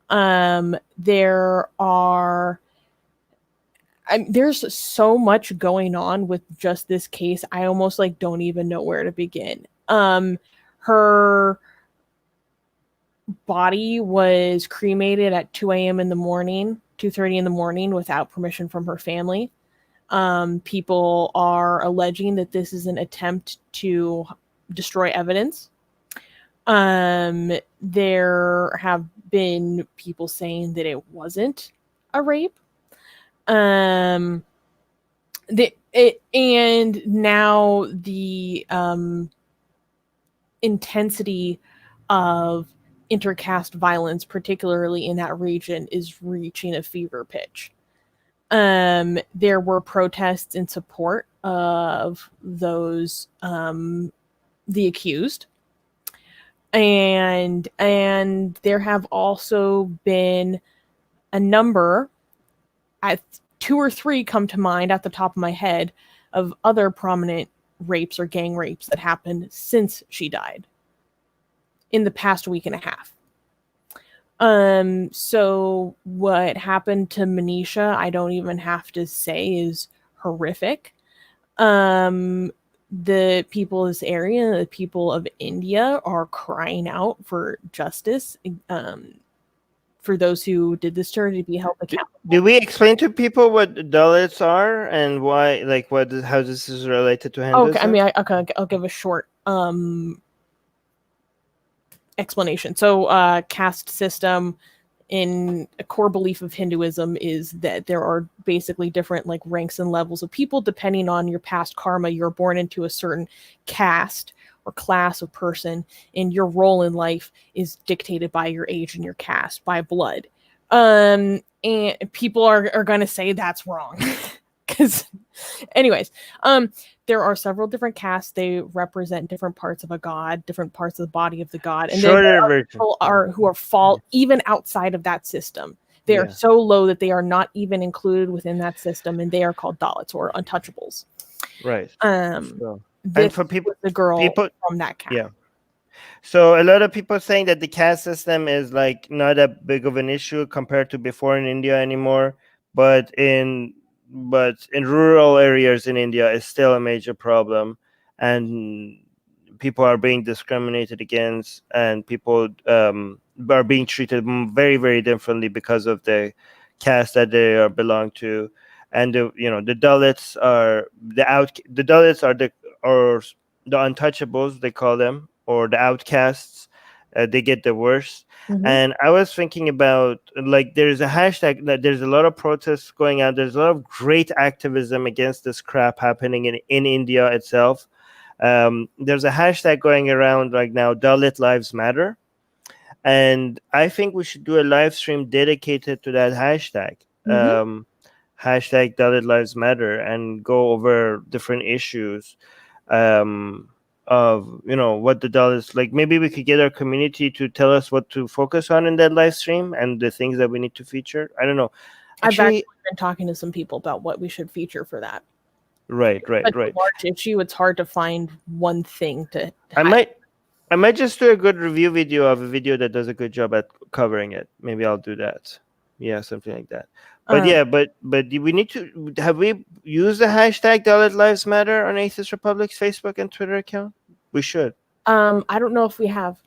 There's so much going on with just this case. I almost don't even know where to begin. Her body was cremated at 2 a.m. in the morning, 2:30 in the morning, without permission from her family. People are alleging that this is an attempt to destroy evidence. There have been people saying that it wasn't a rape. And now the intensity of intercaste violence, particularly in that region, is reaching a fever pitch. There were protests in support of those the accused, and there have also been a number, 2 or 3 come to mind at the top of my head, of other prominent rapes or gang rapes that happened since she died in the past week and a half. So what happened to Manisha, I don't even have to say, is horrific. The people of this area, the people of India, are crying out for justice, for those who did this to her to be held accountable. Do we explain to people what Dalits are and why, how this is related to Hinduism? Okay, I mean, I'll give a short explanation. So, caste system, in a core belief of Hinduism, is that there are basically different ranks and levels of people depending on your past karma. You're born into a certain caste or class of person, and your role in life is dictated by your age and your caste, by blood. And people are going to say that's wrong. Because, anyways, there are several different castes. They represent different parts of a god, different parts of the body of the god. And then there are people who fall even outside of that system. They are so low that they are not even included within that system, and they are called Dalits or untouchables. Right. And for people, the girl from that caste. Yeah. So a lot of people saying that the caste system is not a big of an issue compared to before in India anymore, but in rural areas in India it's still a major problem, and people are being discriminated against, and people are being treated very, very differently because of the caste that they are belong to. And the Dalits are the Dalits are the untouchables, they call them, or the outcasts. They get the worst. Mhm. And I was thinking about, like, there's a hashtag that there's a lot of protests going on. There's a lot of great activism against this crap happening in India itself. There's a hashtag going around right now, Dalit Lives Matter. And I think we should do a live stream dedicated to that hashtag. Mhm. Hashtag Dalit Lives Matter, and go over different issues of what the Dalits like. Maybe we could get our community to tell us what to focus on in that live stream and the things that we need to feature. I don't know. I've actually Actually, been talking to some people about what we should feature for that. right. Such a large issue, it's hard to find one thing to I might just do a good review video of a video that does a good job at covering it. Maybe I'll do that. Yeah, something like that. But yeah, but we need to have we used the hashtag Dalit Lives Matter on Atheist Republic's Facebook and Twitter account? We should. I don't know if we have.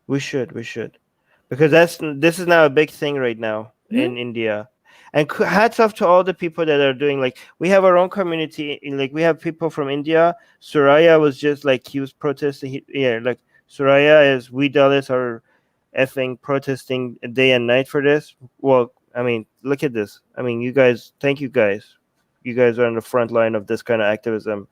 We should. Because this is now a big thing right now in India. And hats off to all the people that are doing, like, we have our own community. Like, we have people from India. Suraya was just like, he was protesting. Like, Suraya is, we Dalits are effing protesting day and night for this. Well, I mean, look at this. I mean, you guys, thank you guys. You guys are on the front line of this kind of activism.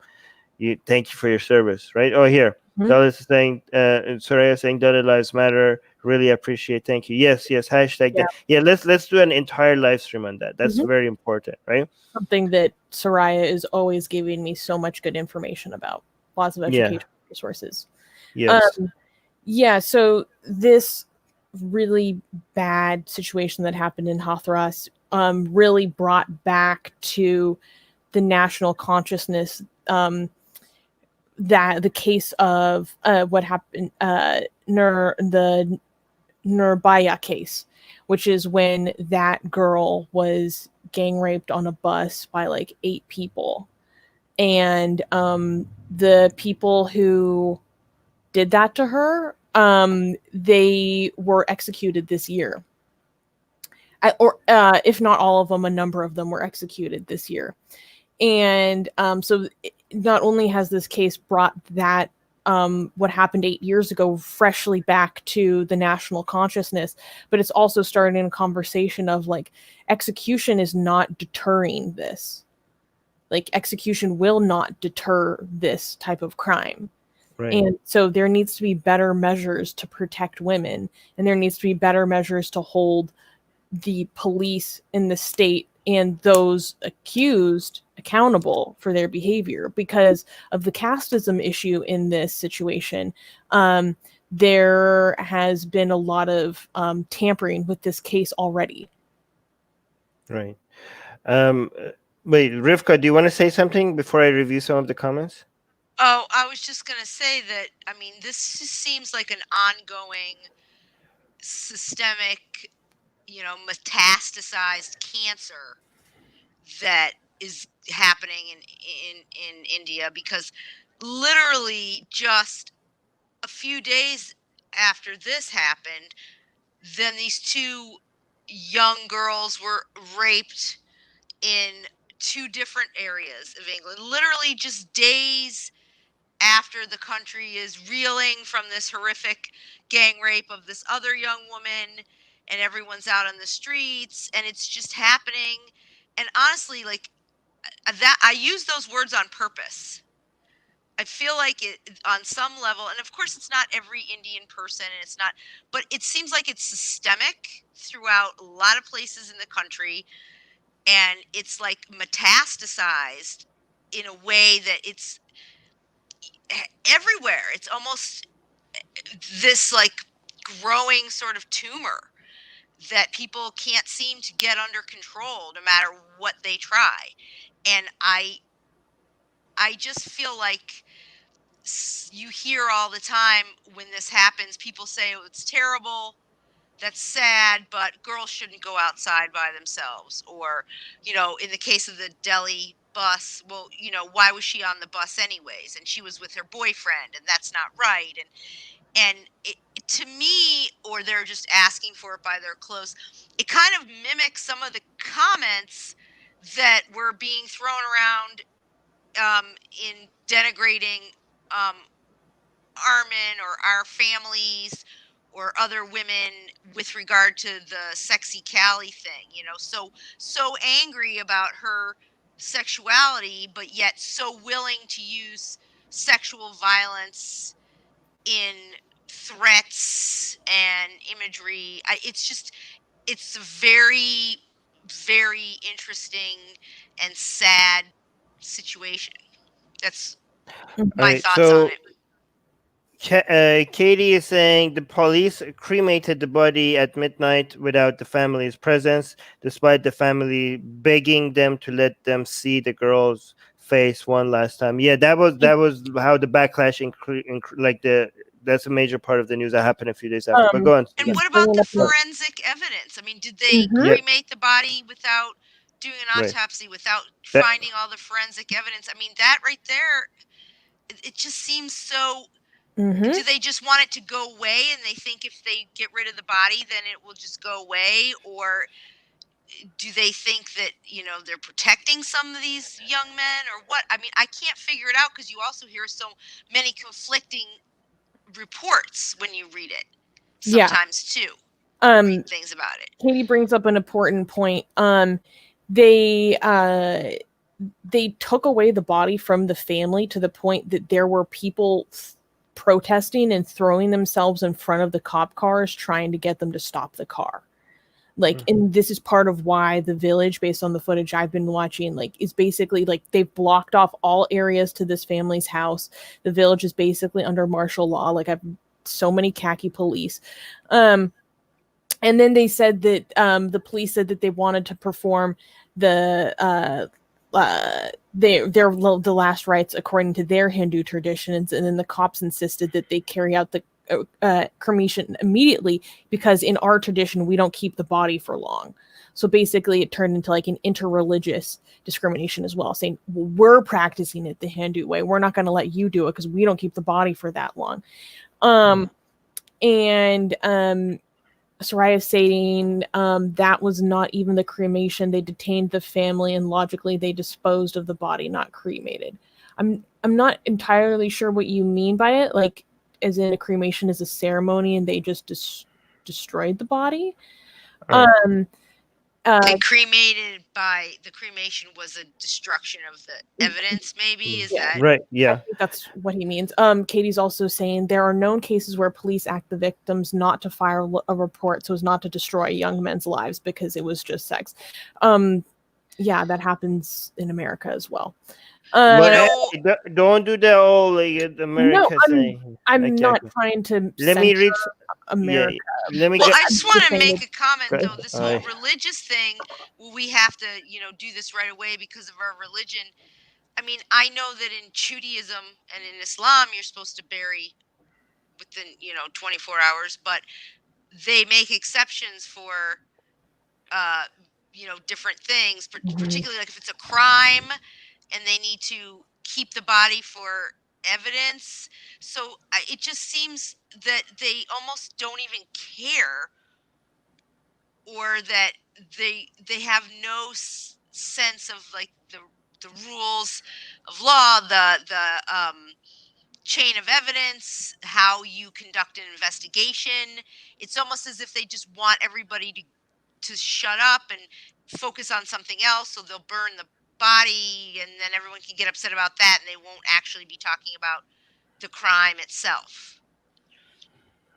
Thank you for your service, right? Oh, here. Dalit is saying, Soraya saying Dalit Lives Matter. Really appreciate. Thank you. Yes. Hashtag that. Yeah, let's do an entire live stream on that. That's very important, right? Something that Soraya is always giving me so much good information about. Lots of educational resources. Yes. Yeah, so this really bad situation that happened in Hathras really brought back to the national consciousness that the case of what happened, the Nurbaya case, which is when that girl was gang raped on a bus by like 8 people. And the people who did that to her, they were executed this year. Or if not all of them, a number of them were executed this year. And so not only has this case brought that what happened 8 years ago freshly back to the national consciousness, but it's also starting a conversation of like, execution is not deterring this. Like, execution will not deter this type of crime. Right. And so there needs to be better measures to protect women, and there needs to be better measures to hold the police in the state and those accused accountable for their behavior. Because of the casteism issue in this situation, there has been a lot of tampering with this case already. Right. Wait, Rivka, do you want to say something before I review some of the comments? Oh, I was just going to say that, I mean, this just seems like an ongoing systemic, metastasized cancer that is happening in India, because literally just a few days after this happened, then these 2 young girls were raped in 2 different areas of England, literally just days after the country is reeling from this horrific gang rape of this other young woman, and everyone's out on the streets, and it's just happening. And honestly, like, that, I use those words on purpose. I feel like it on some level, and of course it's not every Indian person, and it's not, but it seems like it's systemic throughout a lot of places in the country, and it's like metastasized in a way that it's everywhere. It's almost this like growing sort of tumor that people can't seem to get under control no matter what they try. And I just feel like you hear all the time when this happens, people say, oh, it's terrible, that's sad, but girls shouldn't go outside by themselves. Or, in the case of the Delhi bus. Well, why was she on the bus anyways? And she was with her boyfriend, and that's not right. And to me, or they're just asking for it by their clothes, it kind of mimics some of the comments that were being thrown around in denigrating Armin or our families or other women with regard to the sexy Callie thing, so angry about her sexuality, but yet so willing to use sexual violence in threats and imagery. It's a very, very interesting and sad situation. That's All my right, thoughts on so it. Katie is saying the police cremated the body at midnight without the family's presence, despite the family begging them to let them see the girl's face one last time. Yeah, that was how the backlash that's a major part of the news that happened a few days after. But go on. And Susanna. what about bringing the up the- forensic evidence? I mean, did they Mhm. Yeah. cremate the body without doing an Right. autopsy, without That- finding all the forensic evidence? I mean, that right there, it just seems so. Mhm. Do they just want it to go away, and they think if they get rid of the body, then it will just go away? Or do they think that, they're protecting some of these young men, or what? I mean, I can't figure it out, because you also hear so many conflicting reports when you read it Yeah. sometimes too. Read things about it. Katie brings up an important point. They took away the body from the family to the point that there were people protesting and throwing themselves in front of the cop cars trying to get them to stop the car. And this is part of why the village, based on the footage I've been watching, is basically they've blocked off all areas to this family's house. The village is basically under martial law. I've so many khaki police. And then they said that the police said that they wanted to perform the last rites according to their Hindu traditions, and then the cops insisted that they carry out the cremation immediately, because in our tradition we don't keep the body for long. So basically it turned into an interreligious discrimination as well, saying, well, we're practicing it the Hindu way, we're not going to let you do it because we don't keep the body for that long. And Soraya saying that was not even the cremation. They detained the family and logically they disposed of the body, not cremated. I'm not entirely sure what you mean by it. As in a cremation is a ceremony and they just destroyed the body. Right. And cremated by the cremation was a destruction of the evidence, maybe? Is that right? Yeah, I think that's what he means. Katie's also saying there are known cases where police ask the victims not to file a report so as not to destroy young men's lives because it was just sex. Yeah, that happens in America as well. But don't do that all America thing. I'm not trying to Let me read America. Yeah, let me I just want to make a comment Go though. ahead. This whole religious thing, we have to, do this right away because of our religion. I mean, I know that in Judaism and in Islam, you're supposed to bury within, 24 hours, but they make exceptions for, different things, particularly if it's a crime and they need to keep the body for evidence. So it just seems that they almost don't even care, or that they have no sense of the rules of law, the chain of evidence, how you conduct an investigation. It's almost as if they just want everybody to shut up and focus on something else, so they'll burn the body and then everyone can get upset about that and they won't actually be talking about the crime itself.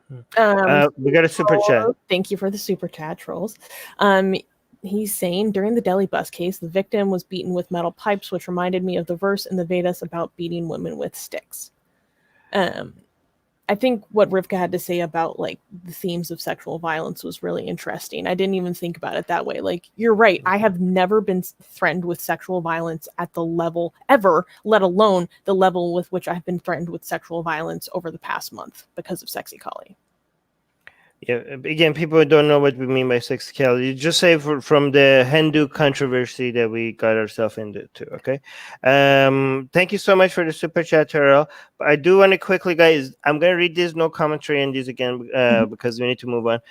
We got a super chat. Thank you for the super chat, trolls. He's saying during the Delhi bus case, the victim was beaten with metal pipes, which reminded me of the verse in the Vedas about beating women with sticks. I think what Rivka had to say about the themes of sexual violence was really interesting. I didn't even think about it that way. You're right. I have never been threatened with sexual violence at the level ever, let alone the level with which I've been threatened with sexual violence over the past month because of Sexy Collie. Yeah, again, people don't know what we mean by sexuality. Just say from the Hindu controversy that we got ourselves into. Okay, thank you so much for the super chat, Terrell. But I do want to quickly, guys. I'm gonna read this, no commentary on these again, because we need to move on.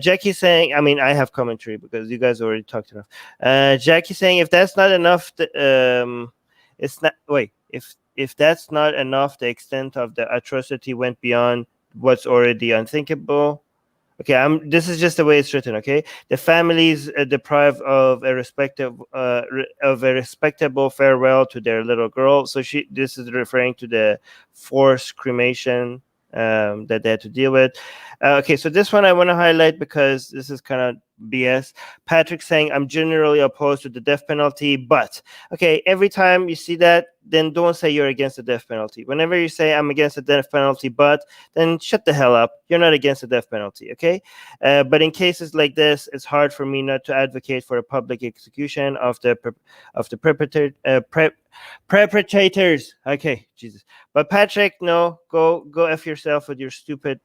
Jackie saying, I mean, I have commentary because you guys already talked enough. Jackie saying, if that's not enough, it's not. Wait, if that's not enough, the extent of the atrocity went beyond what's already unthinkable. Okay, this is just the way it's written. Okay, the families deprived of of a respectable farewell to their little girl. So this is referring to the forced cremation that they had to deal with. Okay, so this one I want to highlight because this is kind of BS. Patrick saying, I'm generally opposed to the death penalty, but okay, every time you see that, then don't say you're against the death penalty. Whenever you say I'm against the death penalty, but then shut the hell up. You're not against the death penalty, okay? But in cases like this, it's hard for me not to advocate for a public execution of the perpetrators. Okay, Jesus. But Patrick, no, go f yourself with your stupid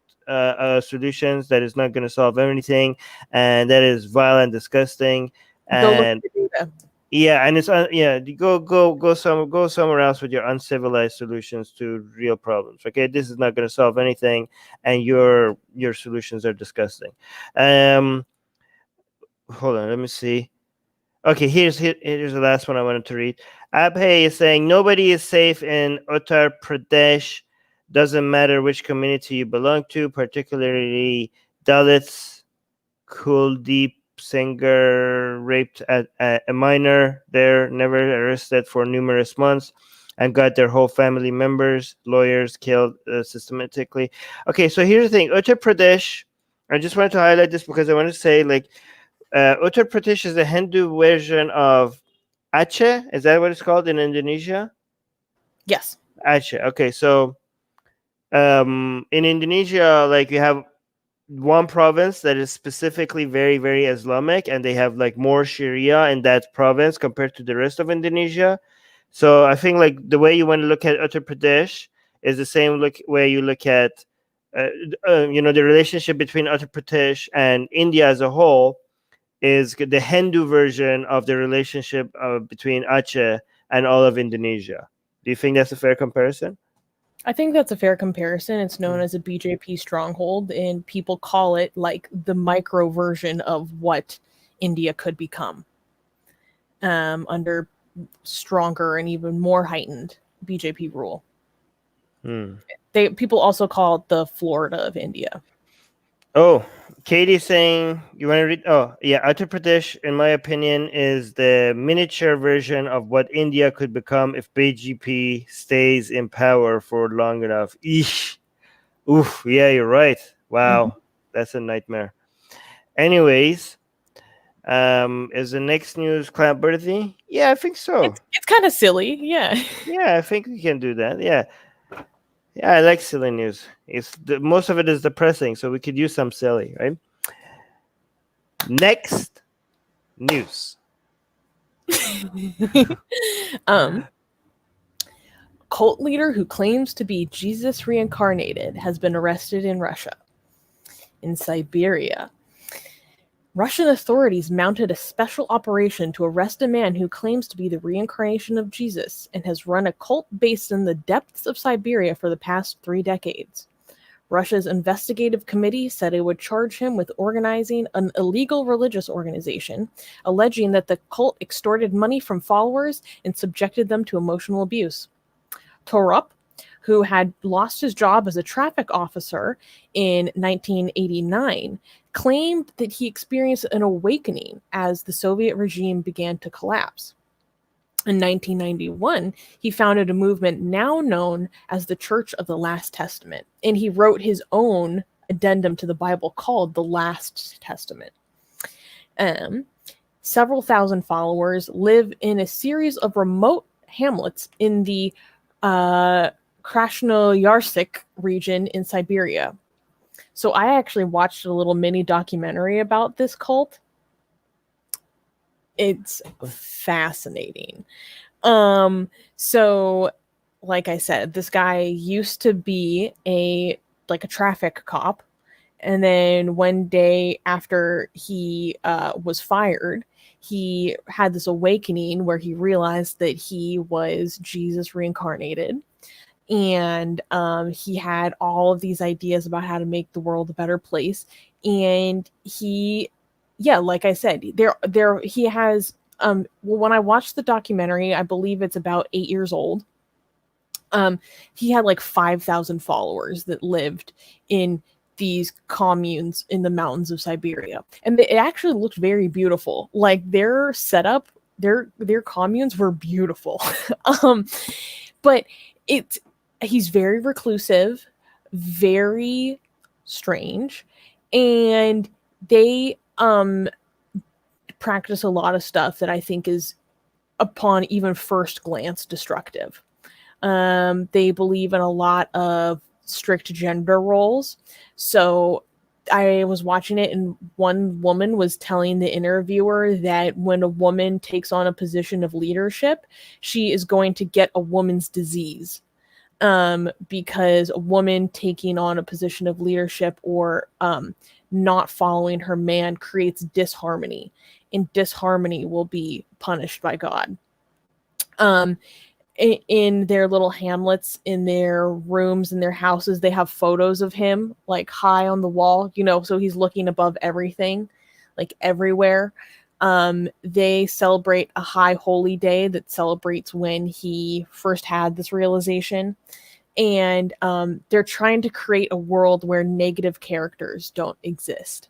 solutions. That is not going to solve anything, and that is vile and disgusting. Go look at And the data. yeah, and it's go somewhere else with your uncivilized solutions to real problems. Okay, this is not going to solve anything, and your solutions are disgusting. Hold on, let me see. Okay, here's the last one I wanted to read. Abhay is saying nobody is safe in Uttar Pradesh. Doesn't matter which community you belong to, particularly Dalits. Kuldeep Singer raped a minor there, never arrested for numerous months, and got their whole family members, lawyers killed systematically. Okay, so here's the thing. Uttar Pradesh, I just wanted to highlight this because I want to say, like, Uttar Pradesh is the Hindu version of Aceh. Is that what it's called in Indonesia? Yes. Aceh. Okay, so in Indonesia, like, you have one province that is specifically very, very Islamic, and they have like more Sharia in that province compared to the rest of Indonesia. So I think like the way you want to look at Uttar Pradesh is the same way you look at the relationship between Uttar Pradesh and India as a whole is the Hindu version of the relationship between Aceh and all of Indonesia. Do you think that's a fair comparison? I think that's a fair comparison. It's known as a BJP stronghold, and people call it like the micro version of what India could become under stronger and even more heightened BJP rule. People also call it the Florida of India. Oh, Katie's saying you want to read. Oh, yeah. Uttar Pradesh, in my opinion, is the miniature version of what India could become if BJP stays in power for long enough. Eesh. Oof. Yeah, you're right. Wow. That's a nightmare. Anyways, is the next news Cloud Birthday? Yeah, I think so. It's kind of silly. Yeah. Yeah, I think we can do that. Yeah. Yeah, I like silly news. Most of it is depressing, so we could use some silly, right? Next news. Cult leader who claims to be Jesus reincarnated has been arrested in Russia. In Siberia, Russian authorities mounted a special operation to arrest a man who claims to be the reincarnation of Jesus and has run a cult based in the depths of Siberia for the past 3 decades. Russia's investigative committee said it would charge him with organizing an illegal religious organization, alleging that the cult extorted money from followers and subjected them to emotional abuse. Torup, who had lost his job as a traffic officer in 1989, claimed that he experienced an awakening as the Soviet regime began to collapse. In 1991, he founded a movement now known as the Church of the Last Testament, and he wrote his own addendum to the Bible called the Last Testament. Several thousand followers live in a series of remote hamlets in the Krasnoyarsk region in Siberia. So I actually watched a little mini documentary about this cult. It's fascinating. So like I said, this guy used to be a traffic cop, And then one day after he was fired, he had this awakening where he realized that he was Jesus reincarnated. And he had all of these ideas about how to make the world a better place. And he, yeah, like I said, he has, when I watched the documentary, I believe it's about 8 years old. He had like 5,000 followers that lived in these communes in the mountains of Siberia, and it actually looked very beautiful. Like their setup, their communes were beautiful. um, but it's he's very reclusive, very strange, and they practice a lot of stuff that I think is, upon even first glance, destructive. They believe in a lot of strict gender roles. So I was watching it, and one woman was telling the interviewer that when a woman takes on a position of leadership, she is going to get a woman's disease. Because a woman taking on a position of leadership or not following her man creates disharmony, and disharmony will be punished by God. In their little hamlets, in their rooms, in their houses, they have photos of him like high on the wall, so he's looking above everything, like everywhere. They celebrate a high holy day that celebrates when he first had this realization. And they're trying to create a world where negative characters don't exist.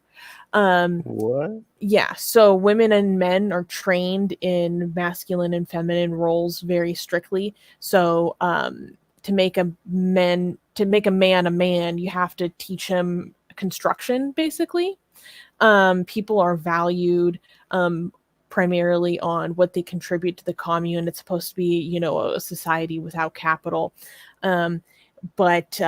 What? Yeah, so women and men are trained in masculine and feminine roles very strictly. So to make a man a man, you have to teach him construction, basically. People are valued primarily on what they contribute to the commune. It's supposed to be, a society without capital. But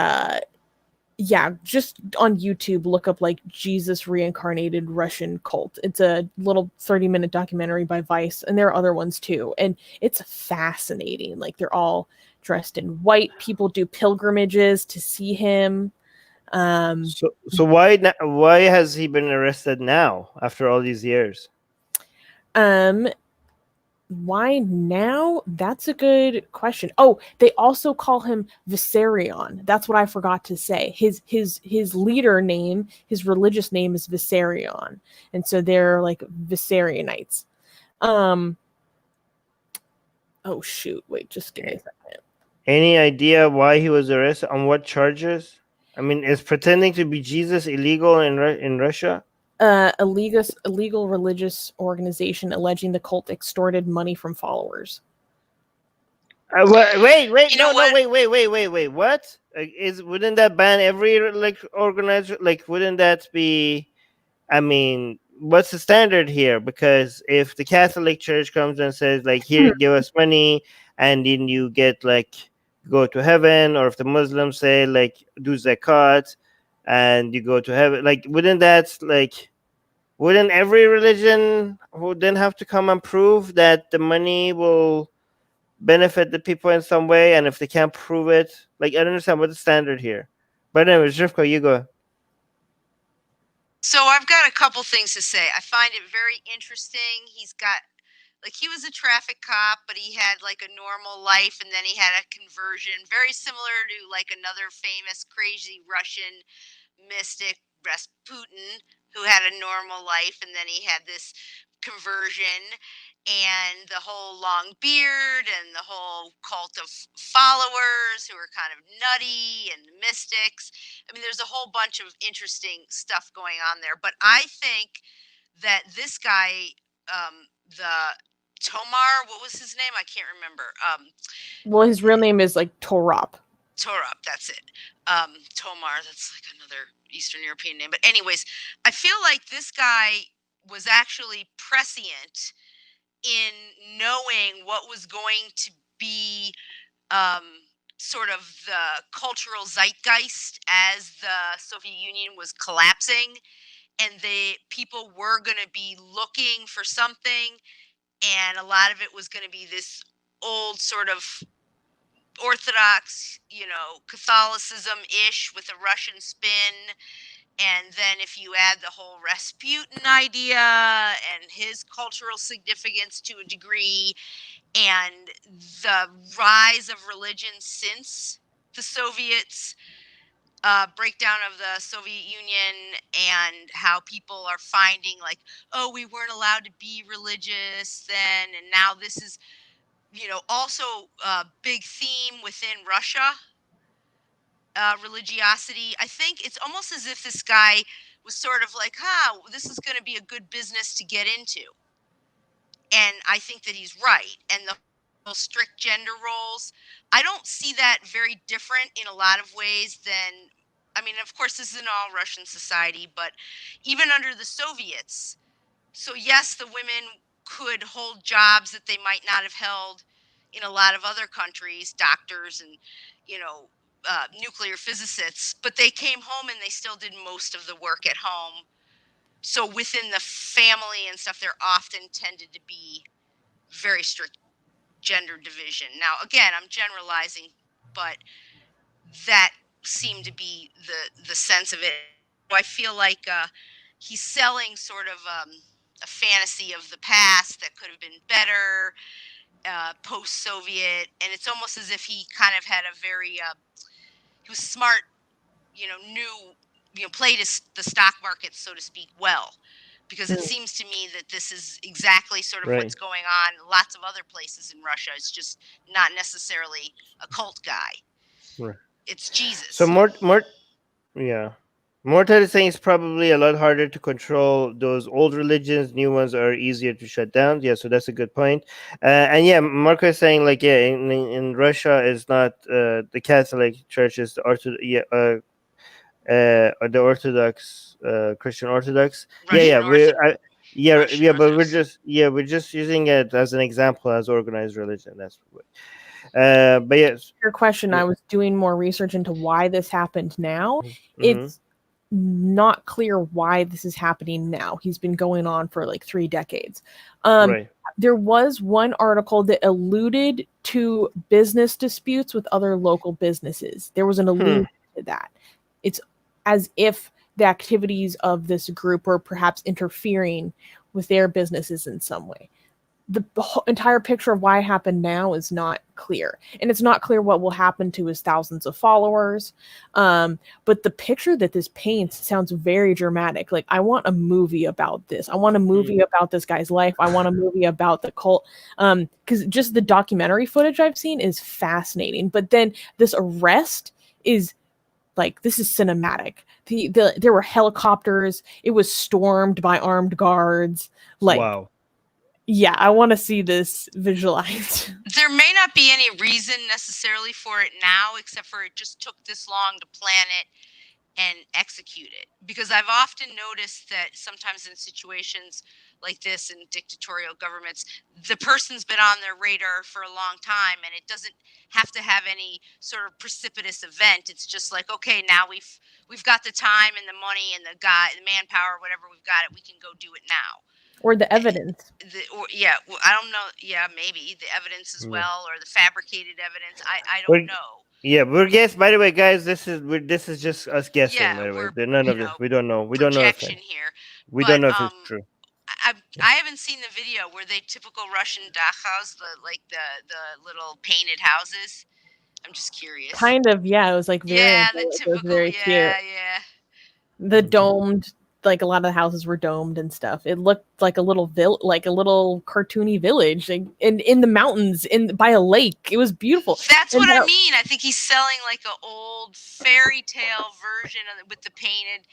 yeah, just on YouTube, look up like Jesus reincarnated Russian cult. It's a little 30-minute documentary by Vice, and there are other ones too. And it's fascinating. Like they're all dressed in white. People do pilgrimages to see him. So why has he been arrested now after all these years? Why now? That's a good question. Oh, they also call him Viserion. That's what I forgot to say. His leader name, his religious name is Viserion. And so they're like Viserionites. Oh shoot, wait, just give me a second. Any idea why he was arrested? On what charges? I mean, is pretending to be Jesus illegal in Russia? Illegal religious organization alleging the cult extorted money from followers. Wait, You know what? wait. What wouldn't that ban every like organizer? Like, wouldn't that be? I mean, what's the standard here? Because if the Catholic Church comes and says like, "Here, give us money," and then you get like go to heaven, or if the Muslims say like, "Do zakat," and you go to heaven, like, wouldn't every religion would then have to come and prove that the money will benefit the people in some way? And if they can't prove it, like, I don't understand what's the standard here. But anyways, Rivka, you go. So I've got a couple things to say. I find it very interesting. He was a traffic cop, but he had like a normal life, and then he had a conversion, very similar to like another famous crazy Russian mystic, Rasputin, who had a normal life, and then he had this conversion, and the whole long beard and the whole cult of followers who are kind of nutty and mystics. I mean, there's a whole bunch of interesting stuff going on there, but I think that this guy, the Tomar, what was his name? I can't remember. Well, his real name is like Torop. Torop, that's it. Tomar, that's like another Eastern European name. But anyways, I feel like this guy was actually prescient in knowing what was going to be um, sort of the cultural zeitgeist as the Soviet Union was collapsing, and the people were going to be looking for something, and a lot of it was going to be this old sort of Orthodox, Catholicism-ish with a Russian spin. And then if you add the whole Rasputin idea and his cultural significance to a degree, and the rise of religion since the Soviets, breakdown of the Soviet Union, and how people are finding like, oh, we weren't allowed to be religious then, and now this is, also a big theme within Russia. Religiosity. I think it's almost as if this guy was sort of like, this is going to be a good business to get into. And I think that he's right. And the whole strict gender roles, I don't see that very different in a lot of ways than, I mean, of course, this isn't all Russian society, but even under the Soviets. So, yes, the women could hold jobs that they might not have held in a lot of other countries, doctors and, nuclear physicists, but they came home and they still did most of the work at home. So within the family and stuff, there often tended to be very strict gender division. Now, again, I'm generalizing, but that seemed to be the sense of it. I feel like he's selling sort of a fantasy of the past that could have been better, post-Soviet, and it's almost as if he kind of had a very he was smart, played the stock market, so to speak, well, because it seems to me that this is exactly sort of what's going on in lots of other places in Russia. It's just not necessarily a cult guy. Right. It's Jesus. So Mortar is saying it's probably a lot harder to control those old religions. New ones are easier to shut down. Yeah, so that's a good point. And yeah, Marco is saying like, yeah, in Russia is not the Catholic Church is the the Orthodox Christian Orthodox. Russian But we're just using it as an example as organized religion. That's what. But yes, Your question, I was doing more research into why this happened now. Mm-hmm. It's not clear why this is happening now. He's been going on for like 3 decades. Right. There was one article that alluded to business disputes with other local businesses. There was an allusion to that. It's as if the activities of this group were perhaps interfering with their businesses in some way. The entire picture of why it happened now is not clear. And it's not clear what will happen to his thousands of followers. But the picture that this paints sounds very dramatic. Like, I want a movie about this. I want a movie about this guy's life. I want a movie about the cult. Because just the documentary footage I've seen is fascinating. But then this arrest is like, this is cinematic. There were helicopters. It was stormed by armed guards. Wow. Yeah, I want to see this visualized. There may not be any reason necessarily for it now, except for it just took this long to plan it and execute it. Because I've often noticed that sometimes in situations like this in dictatorial governments, the person's been on their radar for a long time, and it doesn't have to have any sort of precipitous event. It's just like, okay, now we've got the time and the money and the manpower, whatever we've got it, we can go do it now. Or the evidence. I don't know. Yeah, maybe the evidence as well, or the fabricated evidence. I don't know. Yeah, we're guessing. By the way, guys, this is just us guessing. Yeah, by the way, none of this. We don't know. We don't know if here. We don't know if it's true. I haven't seen the video. Were they typical Russian dachas, the little painted houses? I'm just curious. Kind of, yeah. It was like very, the typical, it was very cute. Yeah. The domed, like a lot of the houses were domed and stuff. It looked like a little cartoony village, and in the mountains, by a lake. It was beautiful. That's what I mean. I think he's selling like an old fairy tale version with the painted.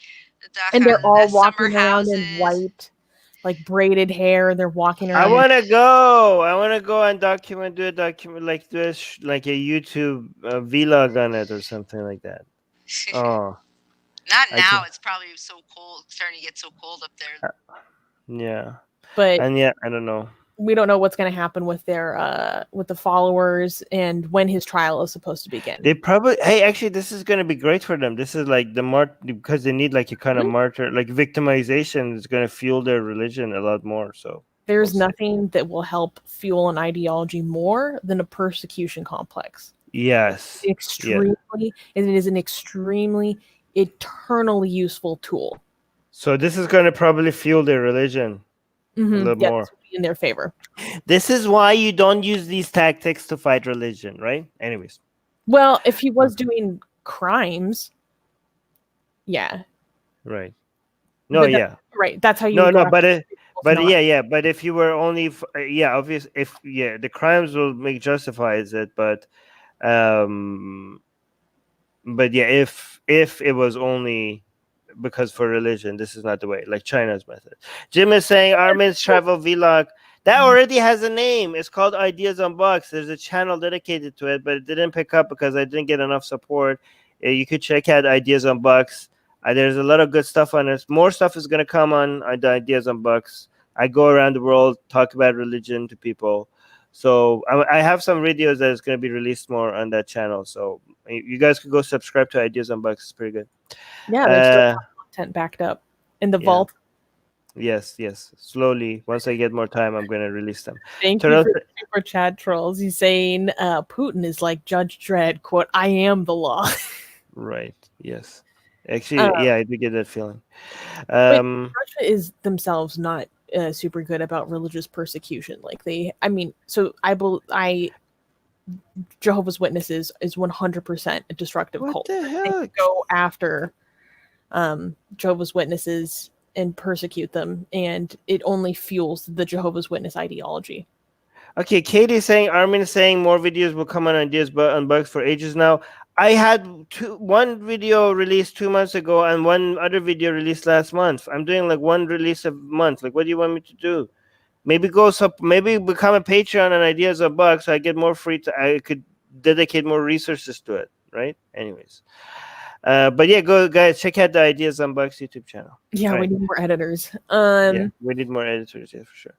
And they're all walking around in white, like braided hair. They're walking around. I want to go and do a document like this, like a YouTube vlog on it or something like that. Oh. Not now. It's probably so cold. It's starting to get so cold up there. Yeah. But I don't know. We don't know what's going to happen with their with the followers and when his trial is supposed to begin. They probably actually this is going to be great for them. This is like because they need like a kind of martyr, like victimization is going to fuel their religion a lot more. So there's nothing that will help fuel an ideology more than a persecution complex. Yes. It is an extremely eternally useful tool. So this is going to probably fuel their religion a little more. This will be in their favor. This is why you don't use these tactics to fight religion, right? Anyways. Well, if he was doing crimes, yeah. Right. No, yeah. Right. That's how you. No, go but after but not- yeah. But if you were only, obvious. If the crimes will make justifies it, but yeah, if it was only because for religion, this is not the way. Like China's method. Jim is saying Armin's travel vlog that already has a name. It's called Ideas Unboxed. There's a channel dedicated to it, but it didn't pick up because I didn't get enough support. You could check out Ideas Unboxed. There's a lot of good stuff on it. More stuff is going to come on the Ideas Unboxed. I go around the world, talk about religion to people. So I have some videos that is going to be released more on that channel. So you guys could go subscribe to Ideas Unboxed. It's pretty good. Yeah, there's still content backed up in the vault. Yes. Slowly, once I get more time, I'm going to release them. Thank you for super chat trolls. He's saying Putin is like Judge Dredd. Quote, I am the law. Right. Yes. Actually, I do get that feeling. Russia is themselves not super good about religious persecution. Like Jehovah's Witnesses is 100% a destructive cult. What the hell? They go after Jehovah's Witnesses and persecute them, and it only fuels the Jehovah's Witness ideology. Okay, Katie's saying, Armin is saying more videos will come on Ideas Unboxed for ages now. I had one video released 2 months ago and one other video released last month. I'm doing like one release a month. Like, what do you want me to do? Maybe become a Patreon on Ideas Unboxed so I get more I could dedicate more resources to it, right? Anyways. But yeah, go guys, check out the Ideas Unboxed YouTube channel. Yeah, we need more editors. Yeah, we need more editors, yeah, for sure.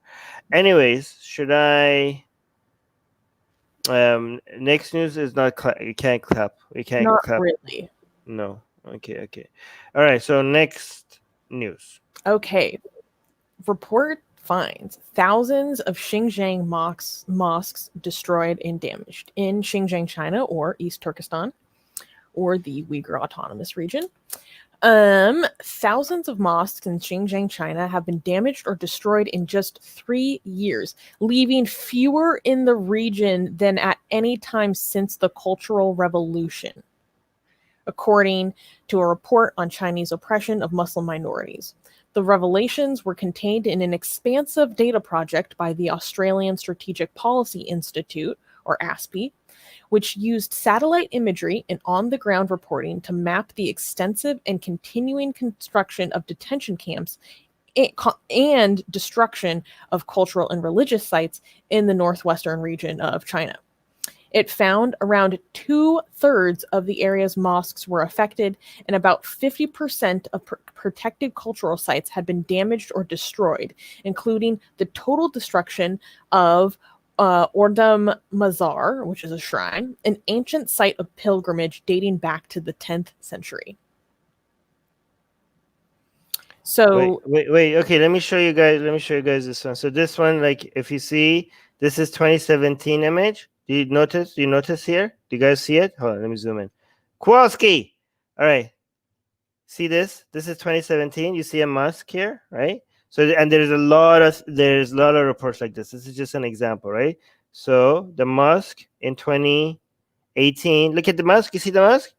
Anyways, should I? Next news is not. You can't clap. We can't not clap. Really. No. Okay. All right. So next news. Okay. Report finds thousands of Xinjiang mosques destroyed and damaged in Xinjiang, China, or East Turkestan, or the Uyghur Autonomous Region. Thousands of mosques in Xinjiang, China have been damaged or destroyed in just 3 years, leaving fewer in the region than at any time since the Cultural Revolution, according to a report on Chinese oppression of Muslim minorities. The revelations were contained in an expansive data project by the Australian Strategic Policy Institute, or ASPI, which used satellite imagery and on-the-ground reporting to map the extensive and continuing construction of detention camps and destruction of cultural and religious sites in the northwestern region of China. It found around 2/3 of the area's mosques were affected, and about 50% of protected cultural sites had been damaged or destroyed, including the total destruction of Ordam Mazar, which is a shrine, an ancient site of pilgrimage dating back to the 10th century. So wait. Okay, let me show you guys this one. So this one, like, if you see, this is 2017 image. Do you notice here? Do you guys see it? Hold on, let me zoom in. Kowalski. All right. See this? This is 2017. You see a mosque here, right? So, and there's a lot of reports like this. This is just an example, right? So the mosque in 2018. Look at the mosque. You see the mosque?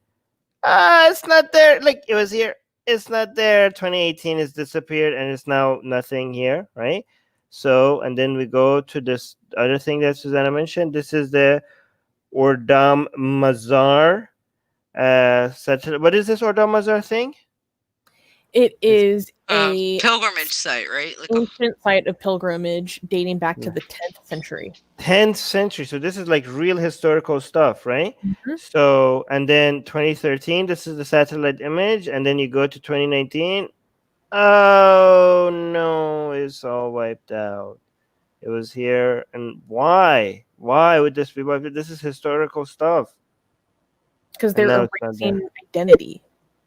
It's not there. Like, it was here. It's not there. 2018 is disappeared, and it's now nothing here, right? So, and then we go to this other thing that Susanna mentioned. This is the Ordam Mazar. What is this Ordam Mazar thing? It is a pilgrimage site, right? Like ancient site of pilgrimage dating back to the 10th century. 10th century. So this is like real historical stuff, right? Mm-hmm. So, and then 2013, this is the satellite image. And then you go to 2019. Oh, no, it's all wiped out. It was here. And why? Why would this be wiped out? This is historical stuff. Because they're erasing identity.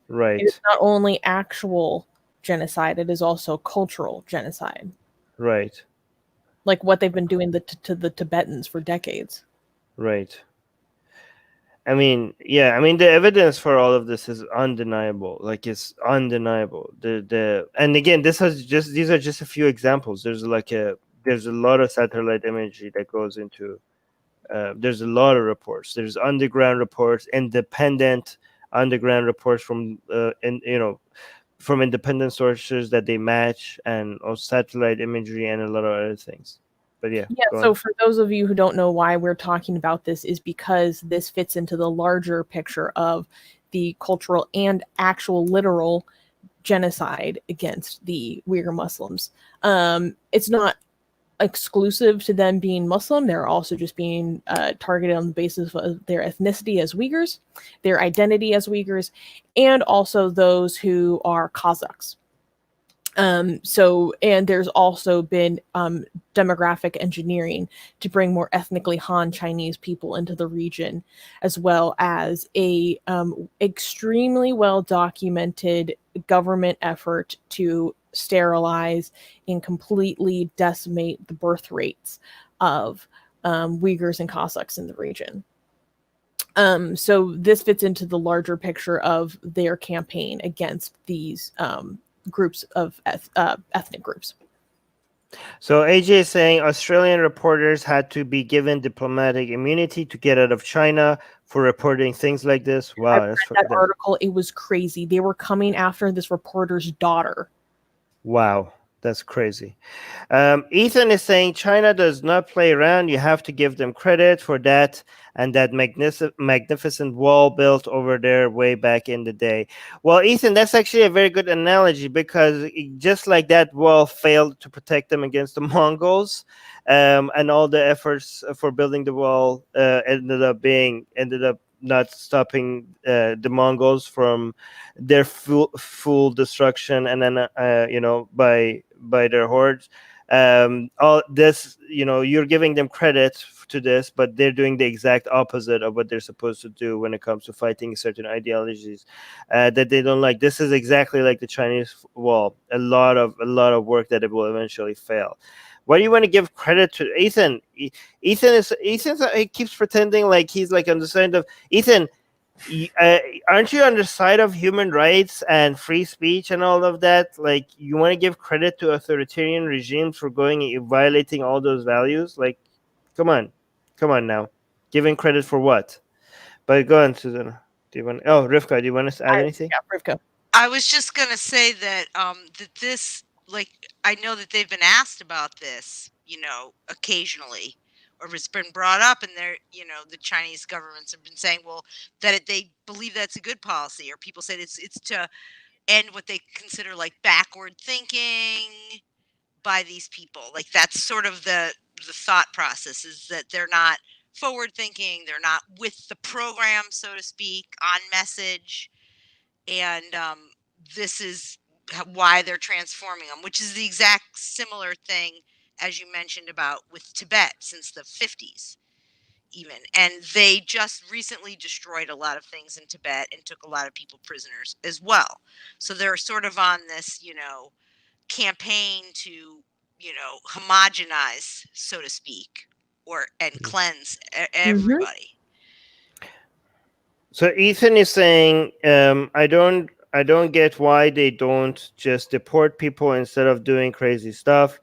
Right. It is not only actual genocide, it is also cultural genocide. Right. Like what they've been doing to the Tibetans for decades. Right. I mean, yeah, I mean the evidence for all of this is undeniable. Like it's undeniable. And again, these are just a few examples. There's a lot of satellite imagery that goes into. There's a lot of reports. There's underground reports, independent underground reports from from independent sources that they match, and also satellite imagery and a lot of other things. But yeah, Yeah, go so on. for those of you who don't know why we're talking about this is because this fits into the larger picture of the cultural and actual literal genocide against the Uyghur Muslims. It's not exclusive to them being Muslim. They're also just being targeted on the basis of their ethnicity as Uyghurs, their identity as Uyghurs, and also those who are Kazakhs. And there's also been demographic engineering to bring more ethnically Han Chinese people into the region, as well as a extremely well documented government effort to sterilize and completely decimate the birth rates of Uyghurs and Cossacks in the region. So this fits into the larger picture of their campaign against these groups of ethnic groups. So AJ is saying Australian reporters had to be given diplomatic immunity to get out of China for reporting things like this. I Wow, read that article. It was crazy. They were coming after this reporter's daughter. wow, that's crazy. Ethan is saying China does not play around. You have to give them credit for that and that magnificent wall built over there way back in the day. Well, Ethan, that's actually a very good analogy because just like that wall failed to protect them against the Mongols, and all the efforts for building the wall ended up not stopping the Mongols from their full destruction, and then by their hordes. All this, you're giving them credit to this, but they're doing the exact opposite of what they're supposed to do when it comes to fighting certain ideologies that they don't like. This is exactly like the Chinese wall. A lot of work that it will eventually fail. Why do you want to give credit to Ethan? Ethan he keeps pretending like he's like on the side of Ethan. Aren't you on the side of human rights and free speech and all of that? Like, you want to give credit to authoritarian regimes for going and violating all those values? Like, come on now, giving credit for what? But go on, Susanna. Do you want? Oh, Rivka, do you want to add anything? Yeah, Rivka. I was just gonna say that that this, like, I know that they've been asked about this, occasionally, or it's been brought up, and the Chinese governments have been saying, well, they believe that's a good policy, or people say it's to end what they consider like backward thinking by these people. Like, that's sort of the thought process, is that they're not forward thinking, they're not with the program, so to speak, on message, and this is why they're transforming them, which is the exact similar thing as you mentioned about with Tibet since the 50s even. And they just recently destroyed a lot of things in Tibet and took a lot of people prisoners as well. So they're sort of on this, campaign to, homogenize, so to speak, and cleanse everybody. So Ethan is saying, I don't get why they don't just deport people instead of doing crazy stuff.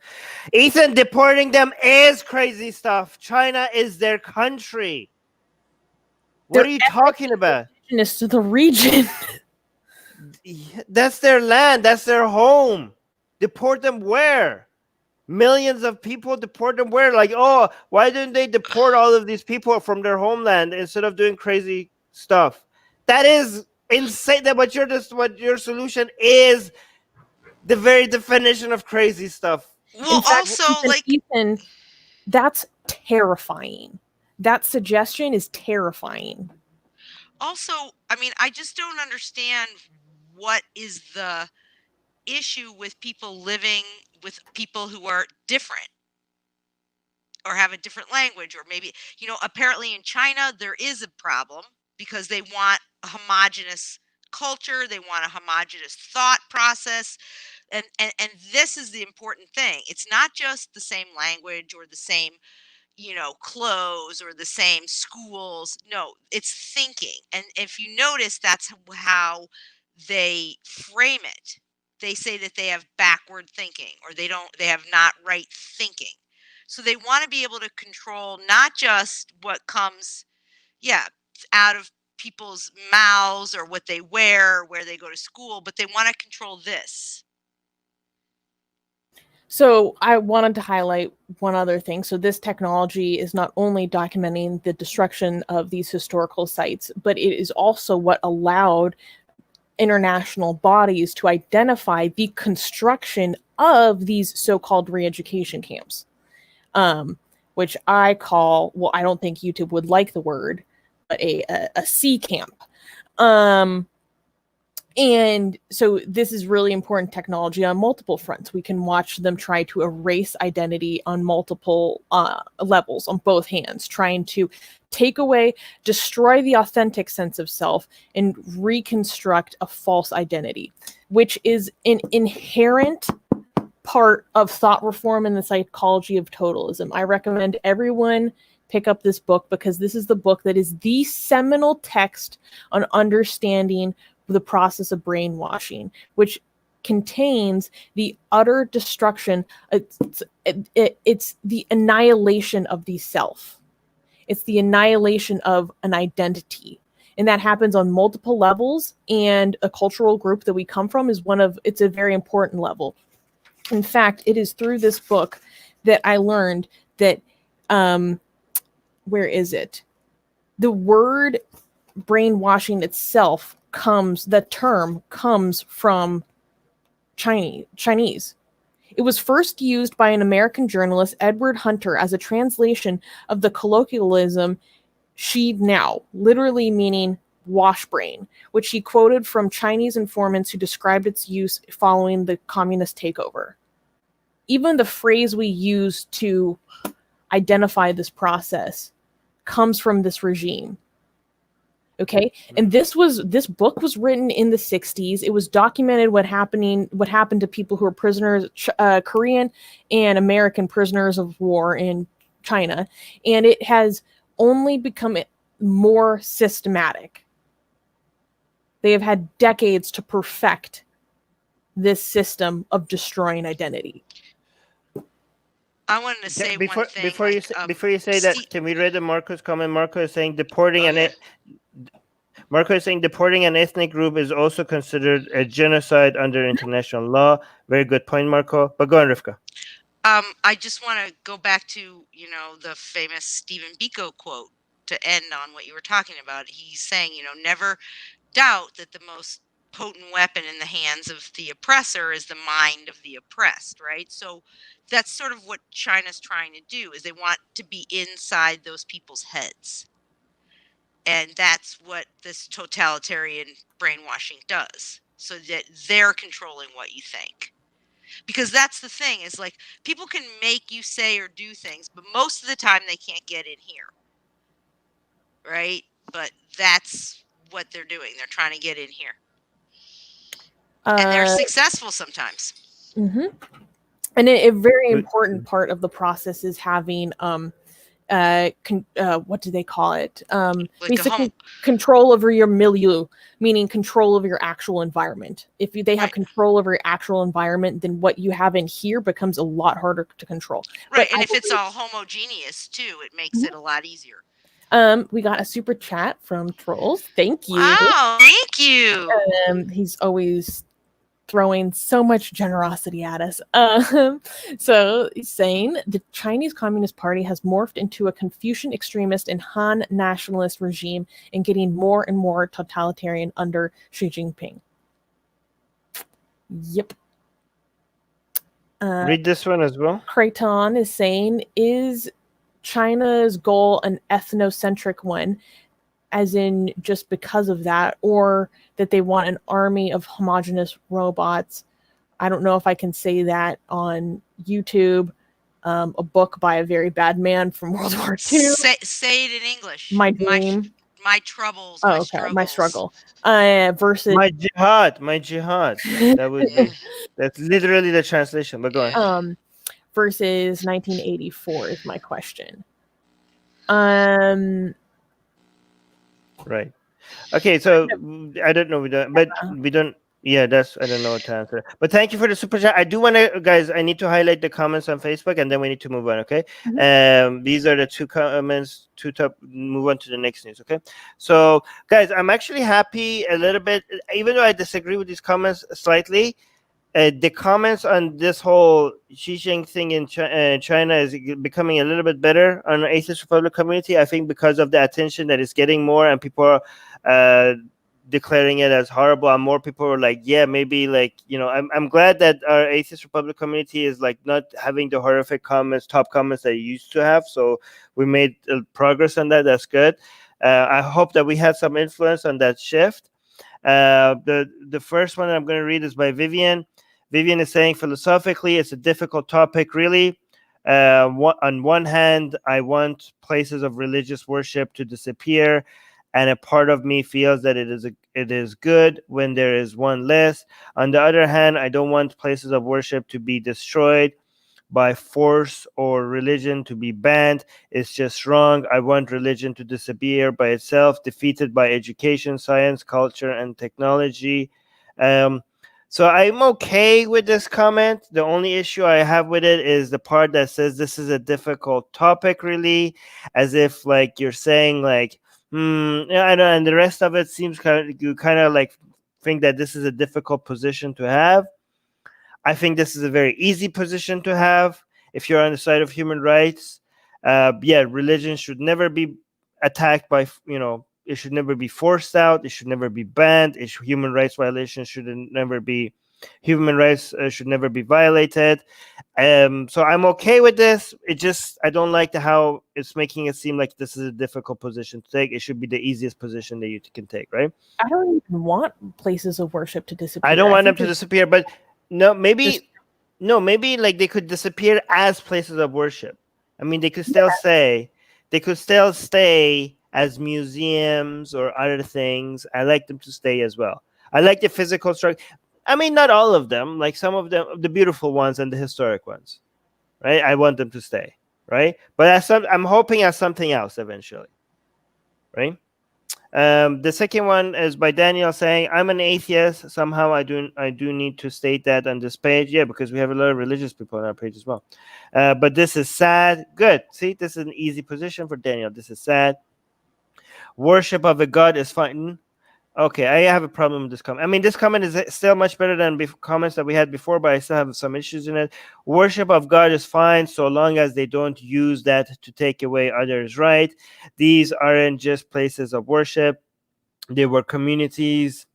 Ethan, deporting them is crazy stuff. China is their country. What are you talking about? Indigenous to the region. That's their land. That's their home. Deport them where? Millions of people, deport them where? Like, oh, why didn't they deport all of these people from their homeland instead of doing crazy stuff? That is insane. What your solution is the very definition of crazy stuff. Well, In fact, also, Ethan, that's terrifying. That suggestion is terrifying. Also, I mean, I just don't understand what is the issue with people living with people who are different or have a different language, or maybe, apparently in China there is a problem because they want a homogenous culture, they want a homogenous thought process, and this is the important thing. It's not just the same language or the same clothes or the same schools. No, it's thinking. And if you notice, that's how they frame it. They say that they have backward thinking, or they have not right thinking. So they want to be able to control not just what comes, out of people's mouths or what they wear, where they go to school, but they want to control this. So I wanted to highlight one other thing. So this technology is not only documenting the destruction of these historical sites, but it is also what allowed international bodies to identify the construction of these so-called re-education camps, which I call, well, I don't think YouTube would like the word, but a C camp. And so this is really important technology on multiple fronts. We can watch them try to erase identity on multiple levels, on both hands, trying to take away, destroy the authentic sense of self and reconstruct a false identity, which is an inherent part of thought reform and the psychology of totalism. I recommend everyone pick up this book, because this is the book that is the seminal text on understanding the process of brainwashing, which contains the utter destruction. It's the annihilation of the self. It's the annihilation of an identity. And that happens on multiple levels. And a cultural group that we come from is it's a very important level. In fact, it is through this book that I learned that, where is it? The word brainwashing itself the term comes from Chinese. It was first used by an American journalist, Edward Hunter, as a translation of the colloquialism "shi now," literally meaning wash brain, which he quoted from Chinese informants who described its use following the communist takeover. Even the phrase we use to identify this process comes from this regime. Okay. And this book was written in the 60s. It was documented what happened to people who were prisoners, Korean and American prisoners of war in China. And it has only become more systematic. They have had decades to perfect this system of destroying identity. I wanted to say before, one thing. Before you say that, can we read the Marco's comment? Marco is saying deporting an ethnic group is also considered a genocide under international law. Very good point, Marco. But go on, Rivka. I just want to go back to, the famous Stephen Biko quote to end on what you were talking about. He's saying, never doubt that the most potent weapon in the hands of the oppressor is the mind of the oppressed, right? So that's sort of what China's trying to do, is they want to be inside those people's heads. And that's what this totalitarian brainwashing does, so that they're controlling what you think. Because that's the thing, is like, people can make you say or do things, but most of the time they can't get in here. Right? But that's what they're doing. They're trying to get in here. And they're successful sometimes. Mm-hmm. And a very important part of the process is having what do they call it? Basically, control over your milieu, meaning control over your actual environment. If they have control over your actual environment, then what you have in here becomes a lot harder to control. Right, and if it's all homogeneous too, it makes it a lot easier. We got a super chat from Trolls. Thank you. Wow, thank you. He's always throwing so much generosity at us. So he's saying the Chinese Communist Party has morphed into a Confucian extremist and Han nationalist regime and getting more and more totalitarian under Xi Jinping. Yep. Read this one as well. Creighton is saying, is China's goal an ethnocentric one, as in just because of that, or that they want an army of homogenous robots? I don't know if I can say that on YouTube. A book by a very bad man from World War II. Say it in English. My dream. My troubles. Oh, okay. Struggles. My struggle. Versus my jihad. That's literally the translation. But go ahead. Versus 1984 is my question. Right. Okay, so I don't know, but we don't. Yeah, that's I don't know what to answer. But thank you for the super chat. I do want to, guys. I need to highlight the comments on Facebook, and then we need to move on. Okay. These are the two comments. Two top. Move on to the next news. Okay. So, guys, I'm actually happy a little bit, even though I disagree with these comments slightly. The comments on this whole Xinjiang thing in China is becoming a little bit better on the Atheist Republic community. I think because of the attention that it's getting more, and people are declaring it as horrible, and more people are like, yeah, maybe, like, I'm glad that our Atheist Republic community is like not having the horrific comments, top comments that it used to have. So we made progress on that. That's good. I hope that we had some influence on that shift. The first one I'm going to read is by Vivian. Vivian is saying, philosophically, it's a difficult topic, really. On one hand, I want places of religious worship to disappear, and a part of me feels that it is good when there is one less. On the other hand, I don't want places of worship to be destroyed by force or religion to be banned. It's just wrong. I want religion to disappear by itself, defeated by education, science, culture, and technology. So I'm okay with this comment. The only issue I have with it is the part that says this is a difficult topic, really, as if like you're saying like, yeah, I know, and the rest of it seems you kind of like think that this is a difficult position to have. I think this is a very easy position to have if you're on the side of human rights. Yeah, religion should never be attacked by, it should never be forced out. It should never be banned. Human rights violations should never be, human rights should never be violated. So I'm okay with this. I don't like how it's making it seem like this is a difficult position to take. It should be the easiest position that you can take, right? I don't even want places of worship to disappear. I don't want them to disappear, but maybe like they could disappear as places of worship. I mean, they could still stay as museums or other things. I like them to stay as well. I like the physical structure. I mean, not all of them, like some of them, the beautiful ones and the historic ones, right? I want them to stay, right? But I'm hoping as something else eventually, right? The second one is by Daniel saying, I'm an atheist. Somehow I do need to state that on this page. Yeah, because we have a lot of religious people on our page as well. But this is sad. Good. See, this is an easy position for Daniel. This is sad. Worship of a god is fine. Okay, I have a problem with this comment. I mean, this comment is still much better than comments that we had before, but I still have some issues in it. Worship of God is fine so long as they don't use that to take away others' right. These aren't just places of worship. They were communities,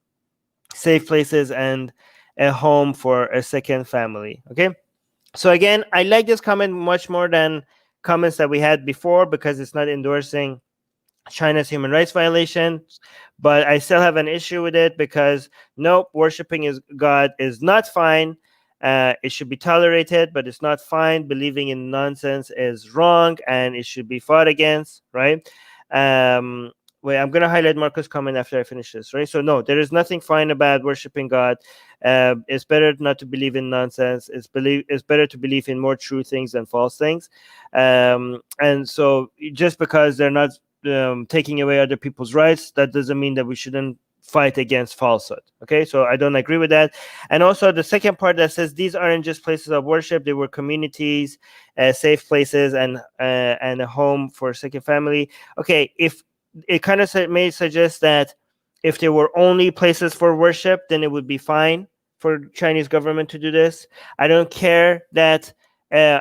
safe places, and a home for a second family. Okay? So again, I like this comment much more than comments that we had before because it's not endorsing China's human rights violations, but I still have an issue with it because nope, worshiping God is not fine. It should be tolerated, but it's not fine. Believing in nonsense is wrong, and it should be fought against. Right? Wait, I'm gonna highlight Marco's comment after I finish this. Right? So no, there is nothing fine about worshiping God. It's better not to believe in nonsense. It's better to believe in more true things than false things. And so just because they're not taking away other people's rights, that doesn't mean that we shouldn't fight against falsehood. Okay, so I don't agree with that. And also the second part that says these aren't just places of worship, they were communities, safe places, and a home for a second family. Okay, if it kind of may suggest that if there were only places for worship, then it would be fine for Chinese government to do this. I don't care that I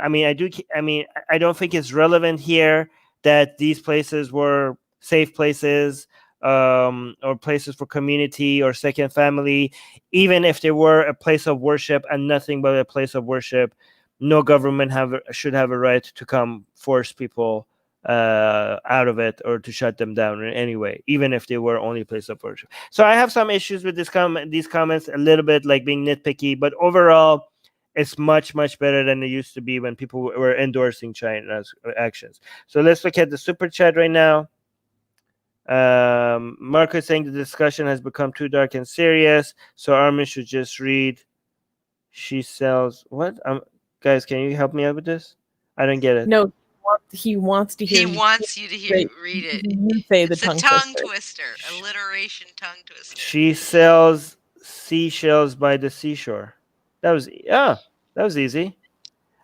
don't think it's relevant here that these places were safe places or places for community or second family. Even if they were a place of worship and nothing but a place of worship, no government should have a right to come force people out of it or to shut them down in any way, even if they were only a place of worship. So I have some issues with these comments, a little bit like being nitpicky, but overall, it's much, much better than it used to be when people were endorsing China's actions. So let's look at the super chat right now. Marco is saying the discussion has become too dark and serious, so Armin should just read. She sells what? Guys, can you help me out with this? I don't get it. No, He wants to He hear. wants you to read it. You say the It's a tongue tongue twister. twister, alliteration tongue twister. She sells seashells by the seashore. That was easy.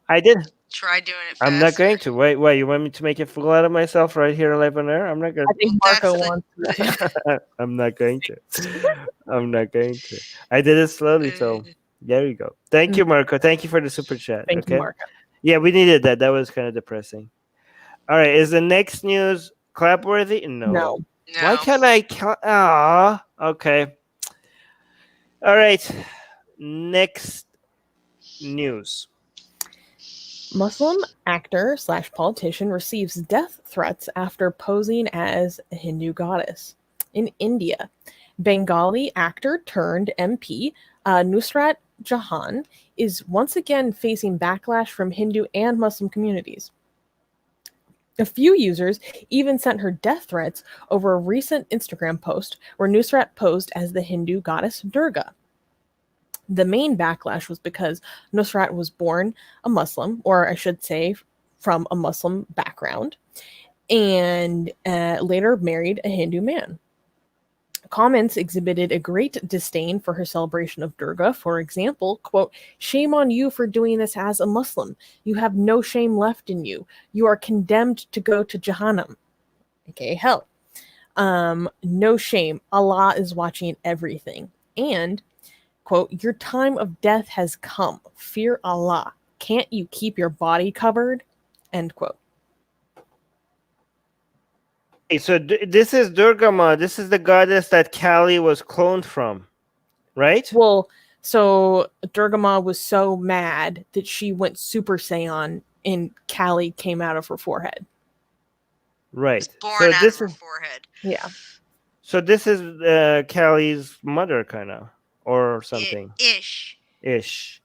I did. Try doing it faster. I'm not going to. Wait. You want me to make a fool out of myself right here live on air? I'm not going I think Marco wants to. I'm not going to. I'm not going to. I did it slowly, so there you go. Thank you, Marco. Thank you for the super chat. Thank you, Marco. Yeah, we needed that. That was kind of depressing. All right. Is the next news clapworthy? No. Why can't I? Okay. All right. Next news. Muslim actor / politician receives death threats after posing as a Hindu goddess. In India, Bengali actor turned MP Nusrat Jahan is once again facing backlash from Hindu and Muslim communities. A few users even sent her death threats over a recent Instagram post where Nusrat posed as the Hindu goddess Durga. The main backlash was because Nusrat was born a Muslim, or I should say from a Muslim background, and later married a Hindu man. Comments exhibited a great disdain for her celebration of Durga. For example, quote, "Shame on you for doing this as a Muslim. You have no shame left in you. You are condemned to go to Jahannam." Okay, hell. No shame. Allah is watching everything. And quote, "Your time of death has come. Fear Allah. Can't you keep your body covered?" End quote. Hey, so this is Durga Ma. This is the goddess that Kali was cloned from, right? Well, so Durga Ma was so mad that she went Super Saiyan and Kali came out of her forehead. Right. Born out of her forehead. Yeah. So this is Kali's mother, kind of. Or something. Ish. This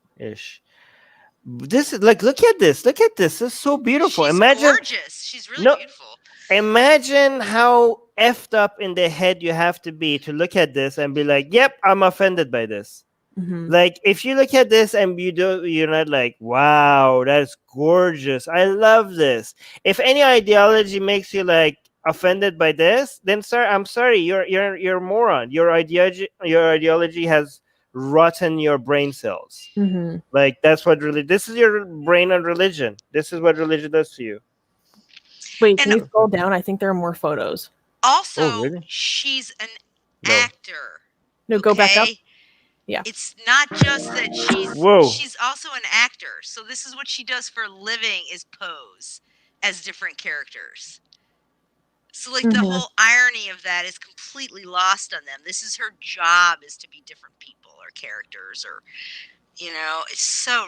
is like, look at this. This is so beautiful. She's gorgeous. She's really beautiful. Imagine how effed up in the head you have to be to look at this and be like, "Yep, I'm offended by this." Mm-hmm. Like, if you look at this and you're not like, "Wow, that's gorgeous. I love this." If any ideology makes you like offended by this, then sir, I'm sorry, you're a moron. Your ideology has rotten your brain cells. Mm-hmm. Like, that's what really, this is your brain on religion. This is what religion does to you. Wait, can you scroll down? I think there are more photos. Also, she's an actor. No, go back up. Yeah. It's not just that she's also an actor. So this is what she does for a living, is pose as different characters. So like the whole irony of that is completely lost on them. This is her job, is to be different people or characters, or it's so.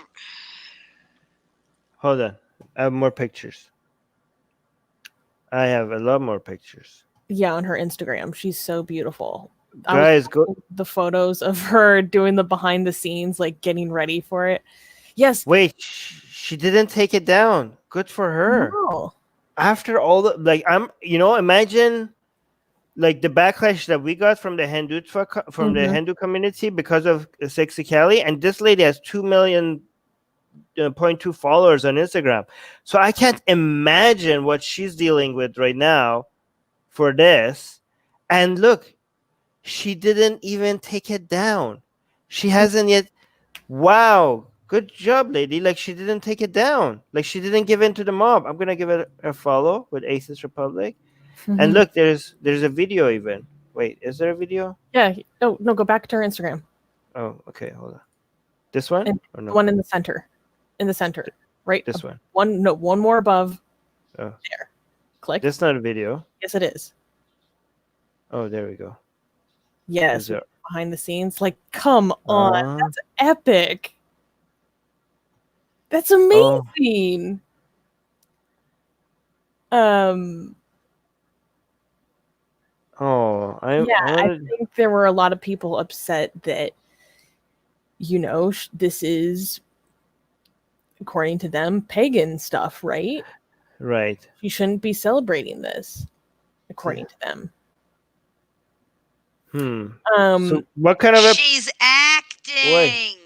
Hold on. I have more pictures. I have a lot more pictures. Yeah, on her Instagram. She's so beautiful. Guys, go the photos of her doing the behind the scenes, like getting ready for it. Yes. Wait, she didn't take it down. Good for her. No. After all the imagine like the backlash that we got from the Hindu community because of Sexy Kelly, and this lady has 2 million 0.2 followers on Instagram. So I can't imagine what she's dealing with right now for this. And look, she didn't even take it down. She hasn't yet. Wow, good job, lady. Like, she didn't take it down. Like, she didn't give in to the mob. I'm gonna give it a follow with Atheist Republic. And look, there's a video even. Wait, is there a video? Yeah. Oh no, go back to her Instagram. Oh, okay, hold on. This one? Or no? The one in the center. In the center, right? This one. One more above. Oh. There. Click. That's not a video. Yes, it is. Oh, there we go. Yes, behind the scenes. Like, come on, that's epic. That's amazing. I think there were a lot of people upset that, this is, according to them, pagan stuff, right? Right. You shouldn't be celebrating this, according to them. So what kind of she's acting.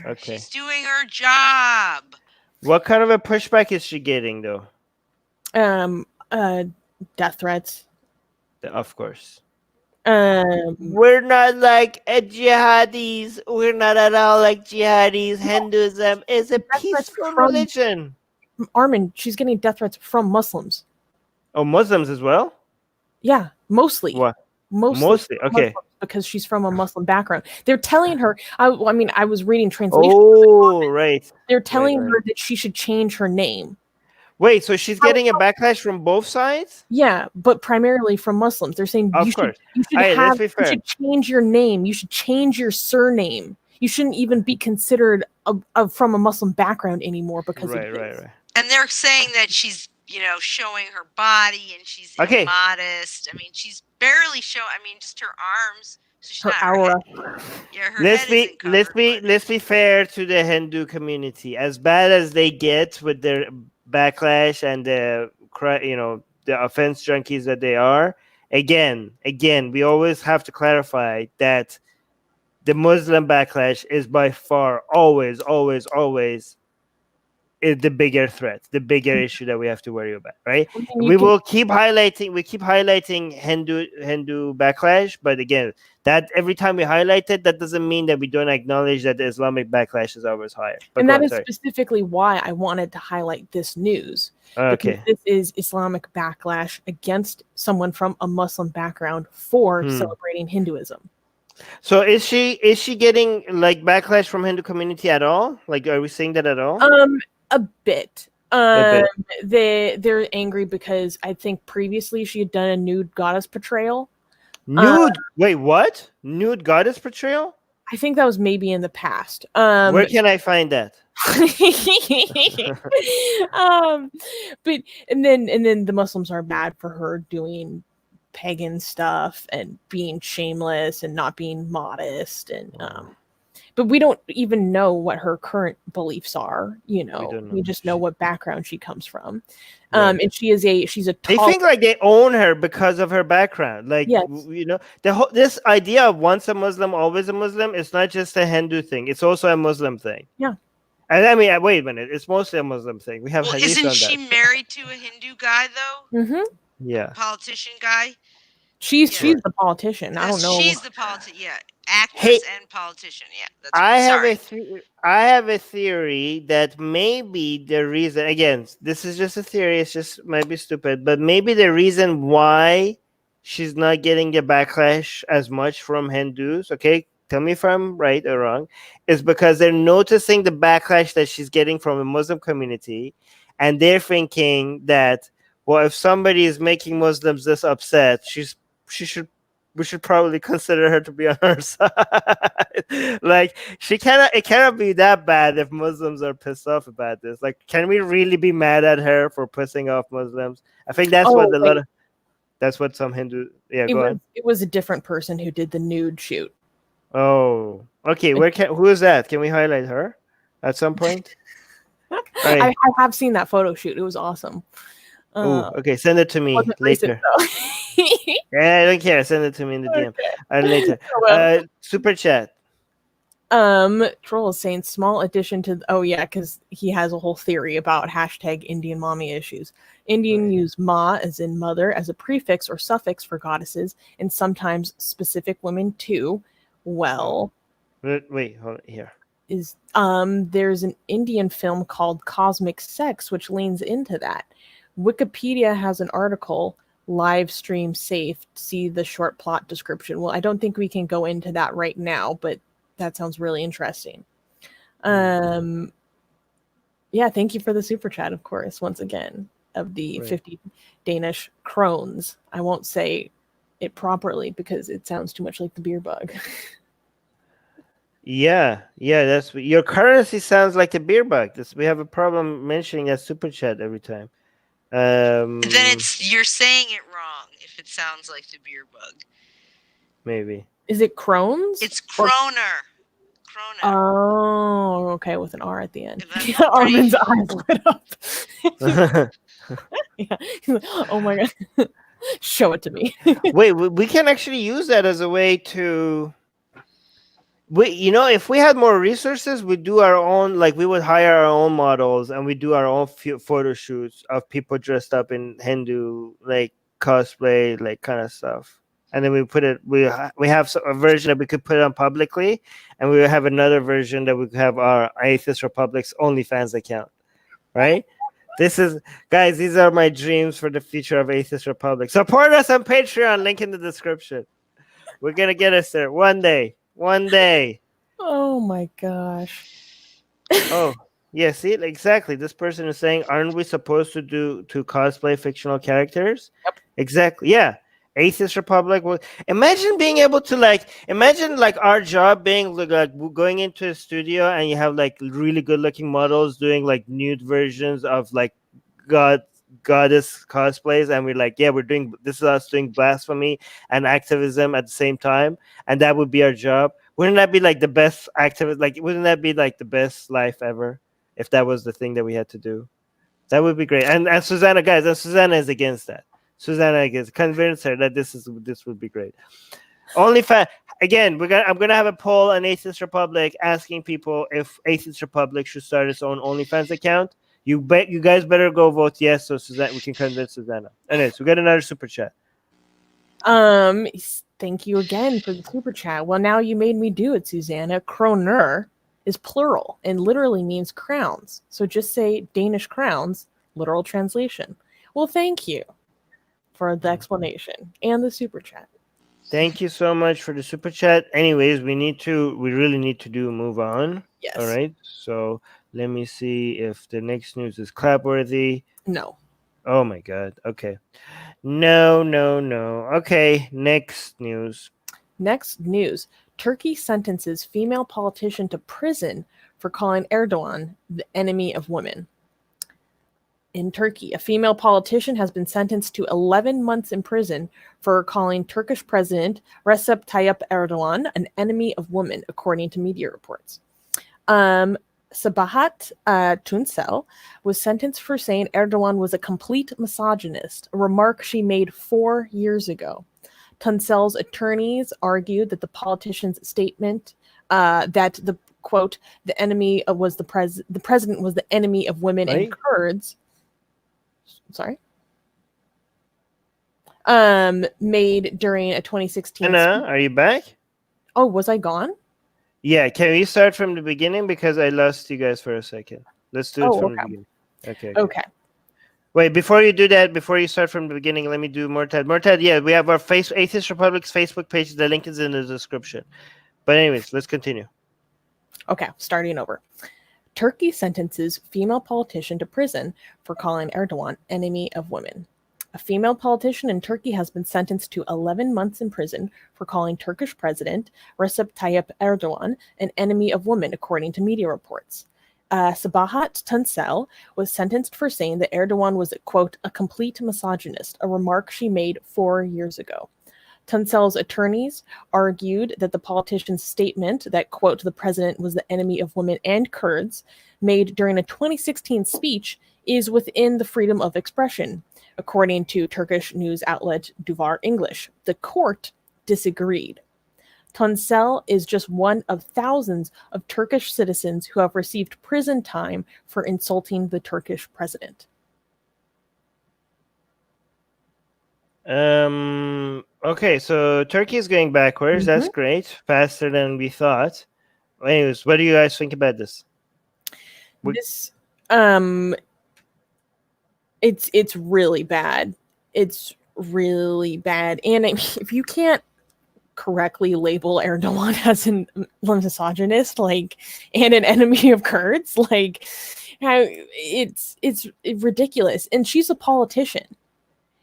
Okay. She's doing her job. What kind of a pushback is she getting, though? Um, death threats. Of course. Um, We're not like jihadis. We're not at all like jihadis. Hinduism is a death threats peaceful from religion. Armin. She's getting death threats from Muslims. Oh, Muslims as well? Yeah, mostly. What? Mostly Mostly, from okay. Muslims, because she's from a Muslim background. They're telling her. I mean, I was reading translation. Oh, right. They're telling right. her that she should change her name. Wait, so she's getting a backlash from both sides? Yeah, but primarily from Muslims. They're saying Of you course. should Alright, let's be you fair. should change your name. You should change your surname. You shouldn't even be considered from a Muslim background anymore because of this. Right. And they're saying that she's, showing her body and she's Okay. immodest. I mean, she's barely just her arms. So she's Her not, aura. her Let's head be isn't covered, let's be fair to the Hindu community. As bad as they get with their backlash and the offense junkies that they are, again, we always have to clarify that the Muslim backlash is by far always is the bigger threat, the bigger issue that we have to worry about, right? We keep highlighting Hindu backlash, but again, that every time we highlight it, that doesn't mean that we don't acknowledge that the Islamic backlash is always higher. But and that is specifically why I wanted to highlight this news. Okay. Because this is Islamic backlash against someone from a Muslim background for celebrating Hinduism. So is she getting like backlash from Hindu community at all? Like, are we seeing that at all? A bit. They're angry because I think previously she had done a nude goddess portrayal. Nude? Wait, what? Nude goddess portrayal? I think that was maybe in the past. Where can I find that? But and then the Muslims are mad for her doing pagan stuff and being shameless and not being modest, and but we don't even know what her current beliefs are. We just know what background she comes from. And she's a tall. They think like they own her because of her background. Like, yes. This idea of once a Muslim, always a Muslim, it's not just a Hindu thing. It's also a Muslim thing. Yeah. And I mean, wait a minute. It's mostly a Muslim thing. We have hadith on that. Isn't she married to a Hindu guy though? Mm-hmm. Yeah. Politician guy. She's the politician. I don't know. She's the politician. Yeah, actress and politician. Yeah, that's I have a theory that maybe the reason, again, this is just a theory. It's just might be stupid, but maybe the reason why she's not getting the backlash as much from Hindus, okay, tell me if I'm right or wrong, is because they're noticing the backlash that she's getting from the Muslim community, and they're thinking that, well, if somebody is making Muslims this upset, we should probably consider her to be on her side. Like, it cannot be that bad if Muslims are pissed off about this. Like, can we really be mad at her for pissing off Muslims? I think that's that's what some Hindu. Yeah, go on. It was a different person who did the nude shoot. Oh, okay. Who is that? Can we highlight her at some point? Right. I have seen that photo shoot. It was awesome. Okay. Send it to me later. Yeah, I don't care. Send it to me in the DM later. Super chat. Troll is saying small addition to because he has a whole theory about hashtag Indian mommy issues. Indian use ma as in mother as a prefix or suffix for goddesses, and sometimes specific women too. Well, wait, hold it here. There's an Indian film called Cosmic Sex which leans into that. Wikipedia has an article, live stream safe, see the short plot description. Well, I don't think we can go into that right now, but that sounds really interesting. Yeah, thank you for the super chat, of course, once again, of the 50 Danish krones. I won't say it properly because it sounds too much like the beer bug. Yeah, that's your currency sounds like a beer bug. We have a problem mentioning that super chat every time. Then you're saying it wrong if it sounds like the beer bug. Maybe. Is it krones? It's kroner. Oh, okay, with an R at the end. Armin's eyes lit up. Yeah. Oh my god. Show it to me. Wait, we can actually use that as a way to if we had more resources, we'd do our own, like we would hire our own models and we do our own photo shoots of people dressed up in Hindu like cosplay, like kind of stuff. And then we put it, we have a version that we could put on publicly, and we would have another version that we could have our Atheist Republic's OnlyFans account, right? This is, guys, these are my dreams for the future of Atheist Republic. Support us on Patreon, link in the description. We're gonna get us there one day. One day. Oh my gosh. Oh, yeah, see, exactly. This person is saying, aren't we supposed to cosplay fictional characters? Yep. Exactly. Yeah. Atheist Republic. Imagine being able to imagine our job being like going into a studio and you have like really good looking models doing like nude versions of like goddess cosplays, and we're like, yeah, this is us doing blasphemy and activism at the same time, and that would be our job. Wouldn't that be like the best activist? Like, wouldn't that be like the best life ever if that was the thing that we had to do? That would be great. And Susanna, guys, and Susanna is against that. Susanna is convinced her that this would be great. OnlyFans again. I'm gonna have a poll on Atheist Republic asking people if Atheist Republic should start its own OnlyFans account. You guys better go vote yes, so Susanna, we can convince Susanna. Anyways, we got another super chat. Thank you again for the super chat. Well, now you made me do it, Susanna. Kroner is plural and literally means crowns. So just say Danish crowns, literal translation. Well, thank you for the explanation and the super chat. Thank you so much for the super chat. Anyways, we really need to move on. Yes. All right. So let me see if the next news is clapworthy. No. Oh my God. Okay. No. Okay. Next news. Turkey sentences female politician to prison for calling Erdogan the enemy of women. In Turkey, a female politician has been sentenced to 11 months in prison for calling Turkish President Recep Tayyip Erdogan an enemy of women, according to media reports. Sabahat Tuncel was sentenced for saying Erdogan was a complete misogynist, a remark she made 4 years ago. Tuncel's attorneys argued that the politician's statement that the quote the enemy was the president was the enemy of women and Kurds. Sorry. Made during a 2016. Anna, are you back? Oh, was I gone? Yeah, can we start from the beginning because I lost you guys for a second. Let's do it from the beginning. Okay. Wait, before you do that, before you start from the beginning, let me do Mortad. Yeah, we have our Atheist Republic's Facebook page. The link is in the description. But anyways, let's continue. Okay, starting over. Turkey sentences female politician to prison for calling Erdogan enemy of women. A female politician in Turkey has been sentenced to 11 months in prison for calling Turkish President Recep Tayyip Erdogan an enemy of women, according to media reports. Sabahat Tuncel was sentenced for saying that Erdogan was, quote, a complete misogynist, a remark she made 4 years ago. Tuncel's attorneys argued that the politician's statement that, quote, the president was the enemy of women and Kurds, made during a 2016 speech, is within the freedom of expression, according to Turkish news outlet Duvar English. The court disagreed. Tuncel is just one of thousands of Turkish citizens who have received prison time for insulting the Turkish president. Okay, so Turkey is going backwards. That's great. Faster than we thought. Anyways, what do you guys think about this? It's really bad. It's really bad. And if you can't correctly label Erdogan as a misogynist, and an enemy of Kurds, it's ridiculous. And she's a politician.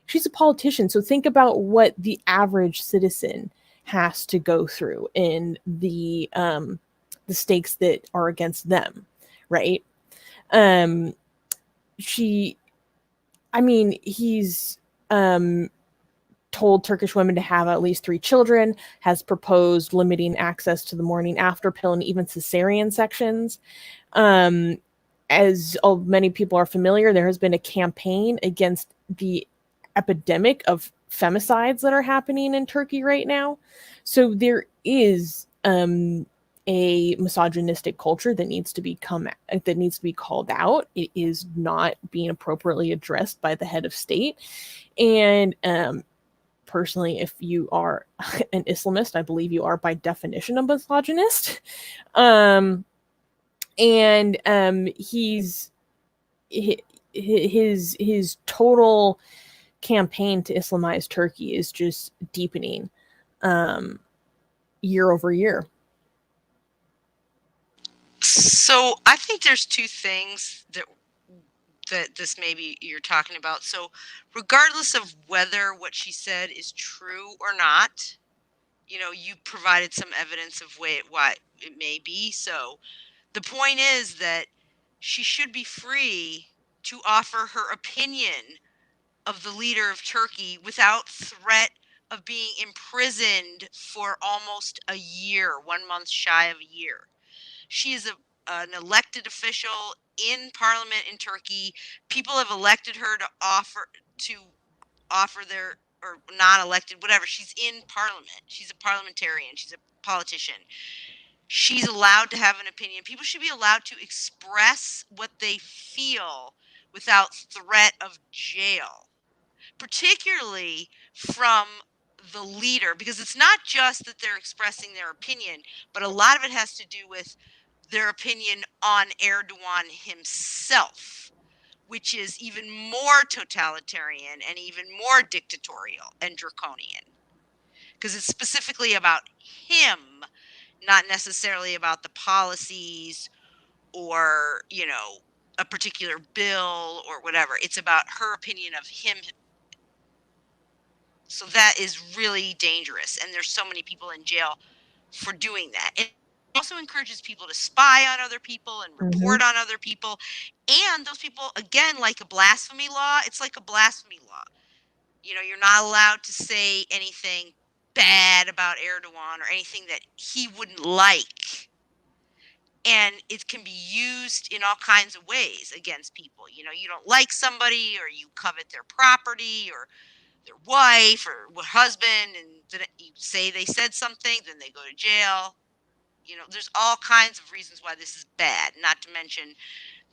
So think about what the average citizen has to go through in the stakes that are against them, right? He's told Turkish women to have at least 3 children, has proposed limiting access to the morning after pill and even cesarean sections. As many people are familiar, there has been a campaign against the epidemic of femicides that are happening in Turkey right now. So there is a misogynistic culture that needs to be called out. It is not being appropriately addressed by the head of state. And personally, if you are an Islamist, I believe you are by definition a misogynist. His total campaign to Islamize Turkey is just deepening year over year. So I think there's two things that this maybe you're talking about. So regardless of whether what she said is true or not, you know, you provided some evidence of why it may be. So the point is that she should be free to offer her opinion of the leader of Turkey without threat of being imprisoned for almost a year, 1 month shy of a year. She is an elected official in parliament in Turkey. People have elected her to offer their, or not elected, whatever. She's in parliament. She's a parliamentarian. She's a politician. She's allowed to have an opinion. People should be allowed to express what they feel without threat of jail, particularly from the leader, because it's not just that they're expressing their opinion, but a lot of it has to do with their opinion on Erdogan himself, which is even more totalitarian and even more dictatorial and draconian, because it's specifically about him, not necessarily about the policies or, you know, a particular bill or whatever. It's about her opinion of him. So that is really dangerous, and there's so many people in jail for doing that. It also encourages people to spy on other people and report on other people, and those people, again, like a blasphemy law, it's like a blasphemy law. You know, you're not allowed to say anything bad about Erdogan or anything that he wouldn't like, and it can be used in all kinds of ways against people. You know, you don't like somebody, or you covet their property or their wife or husband, and then you say they said something, then they go to jail. You know, there's all kinds of reasons why this is bad, not to mention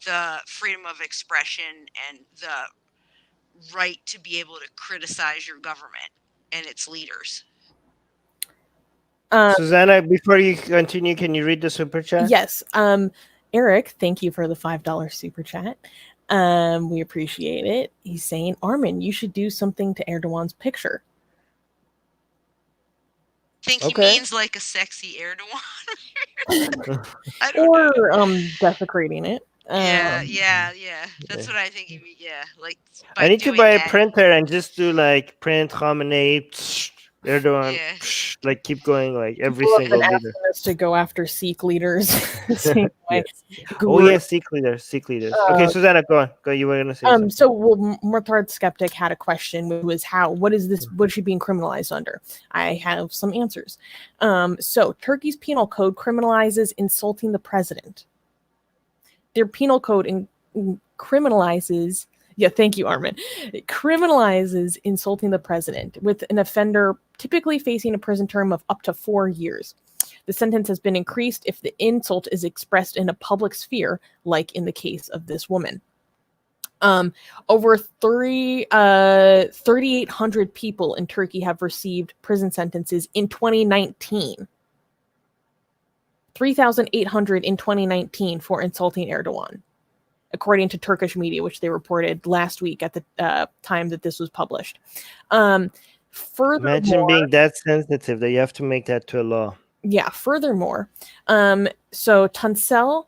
the freedom of expression and the right to be able to criticize your government and its leaders. Susanna, before you continue, can you read the super chat? Yes. Eric, thank you for the $5 super chat. We appreciate it. He's saying, Armin, you should do something to Erdogan's picture. I think he means like a sexy Erdogan. Or desecrating it. Yeah. That's what I think. Yeah, like I need to buy a printer and just do like print Khamenei, Erdogan, like keep going like every single leader. To go after Sikh leaders. Same way. Oh yeah, Sikh leaders. Okay, Susanna, go on. Go. You were gonna say something. So Murtad Skeptic had a question, which was what is she being criminalized under? I have some answers. So Turkey's penal code criminalizes insulting the president. Their penal code criminalizes. Yeah, thank you, Armin. It criminalizes insulting the president, with an offender typically facing a prison term of up to 4 years. The sentence has been increased if the insult is expressed in a public sphere, like in the case of this woman. Over 3,800 people in Turkey have received prison sentences in 2019. 3,800 in 2019 for insulting Erdogan, according to Turkish media, which they reported last week at the time that this was published. Imagine being that sensitive that you have to make that to a law. Yeah, furthermore, so Tansel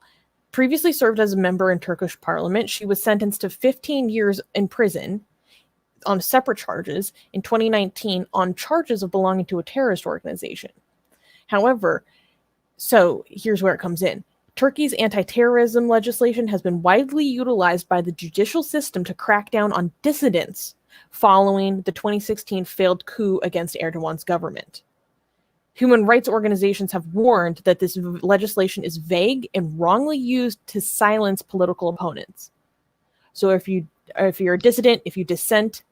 previously served as a member in Turkish parliament. She was sentenced to 15 years in prison on separate charges in 2019 on charges of belonging to a terrorist organization. However, so here's where it comes in. Turkey's anti-terrorism legislation has been widely utilized by the judicial system to crack down on dissidents following the 2016 failed coup against Erdogan's government. Human rights organizations have warned that this legislation is vague and wrongly used to silence political opponents. So if you're a dissident, if you dissent,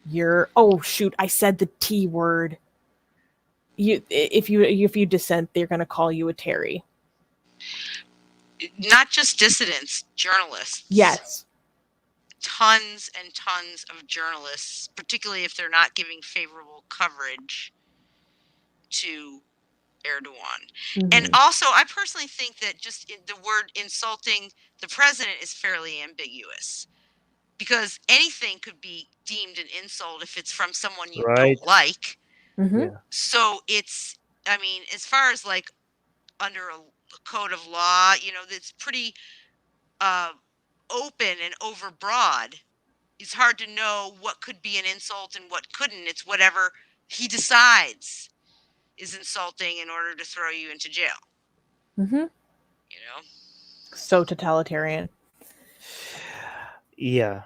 you're, oh shoot, I said the T word. if you dissent, they're going to call you a Terry. Not just dissidents, journalists. Yes. Tons and tons of journalists, particularly if they're not giving favorable coverage to Erdogan. And also, I personally think that just the word insulting the president is fairly ambiguous, because anything could be deemed an insult if it's from someone you Right. don't like. Yeah. So it's, I mean, as far as like under a code of law, it's pretty open and overbroad. It's hard to know what could be an insult and what couldn't. It's whatever he decides is insulting in order to throw you into jail. So totalitarian. Yeah.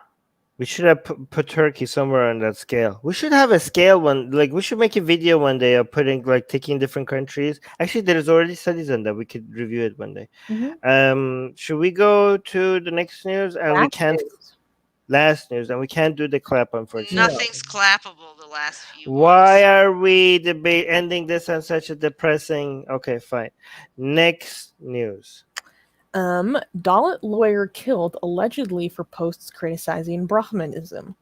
We should have put Turkey somewhere on that scale. We should have a scale one. Like, we should make a video one day of putting, like, taking different countries. Actually, there's already studies on that. We could review it one day. Should we go to the next news? And we can't. Last news, and we can't do the clap, unfortunately. Nothing's clappable the last few Why months. are we ending this on such a depressing? Okay, fine. Next news. Dalit lawyer killed allegedly for posts criticizing Brahmanism.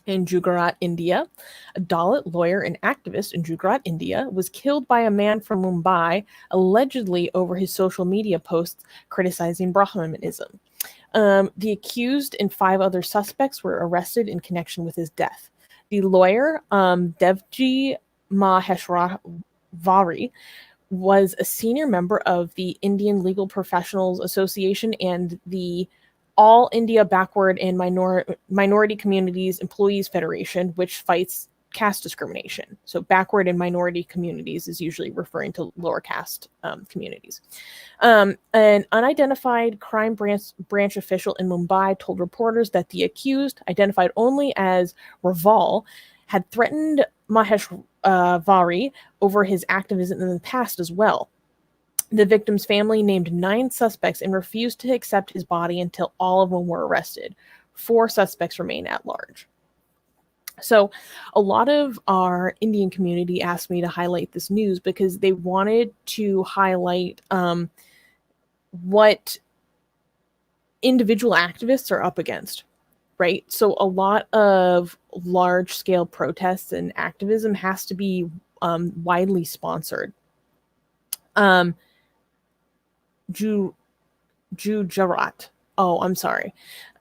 In Gujarat, India, a Dalit lawyer and activist in Gujarat, India, was killed by a man from Mumbai, allegedly over his social media posts criticizing Brahmanism. The accused and 5 other suspects were arrested in connection with his death. The lawyer, Devji Maheshwari, was a senior member of the Indian Legal Professionals Association and the All India Backward and Minority Communities Employees Federation, which fights caste discrimination. So backward and minority communities is usually referring to lower caste communities. An unidentified crime branch official in Mumbai told reporters that the accused, identified only as Raval, had threatened Maheshwari over his activism in the past as well. The victim's family named 9 suspects and refused to accept his body until all of them were arrested. 4 suspects remain at large. So a lot of our Indian community asked me to highlight this news because they wanted to highlight what individual activists are up against, right? So a lot of large-scale protests and activism has to be widely sponsored. Gujarat. Oh, I'm sorry.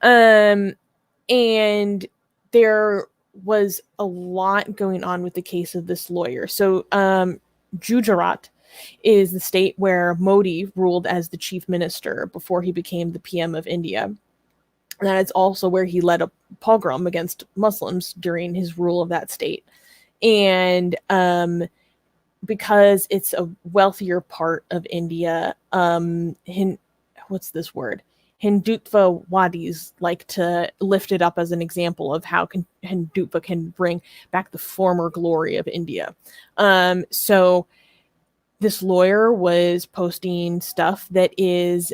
And there was a lot going on with the case of this lawyer. So Gujarat is the state where Modi ruled as the chief minister before he became the PM of India. And that is also where he led a pogrom against Muslims during his rule of that state. And because it's a wealthier part of India, what's this word? Hindutva wadis like to lift it up as an example of how Hindutva can bring back the former glory of India. So this lawyer was posting stuff that is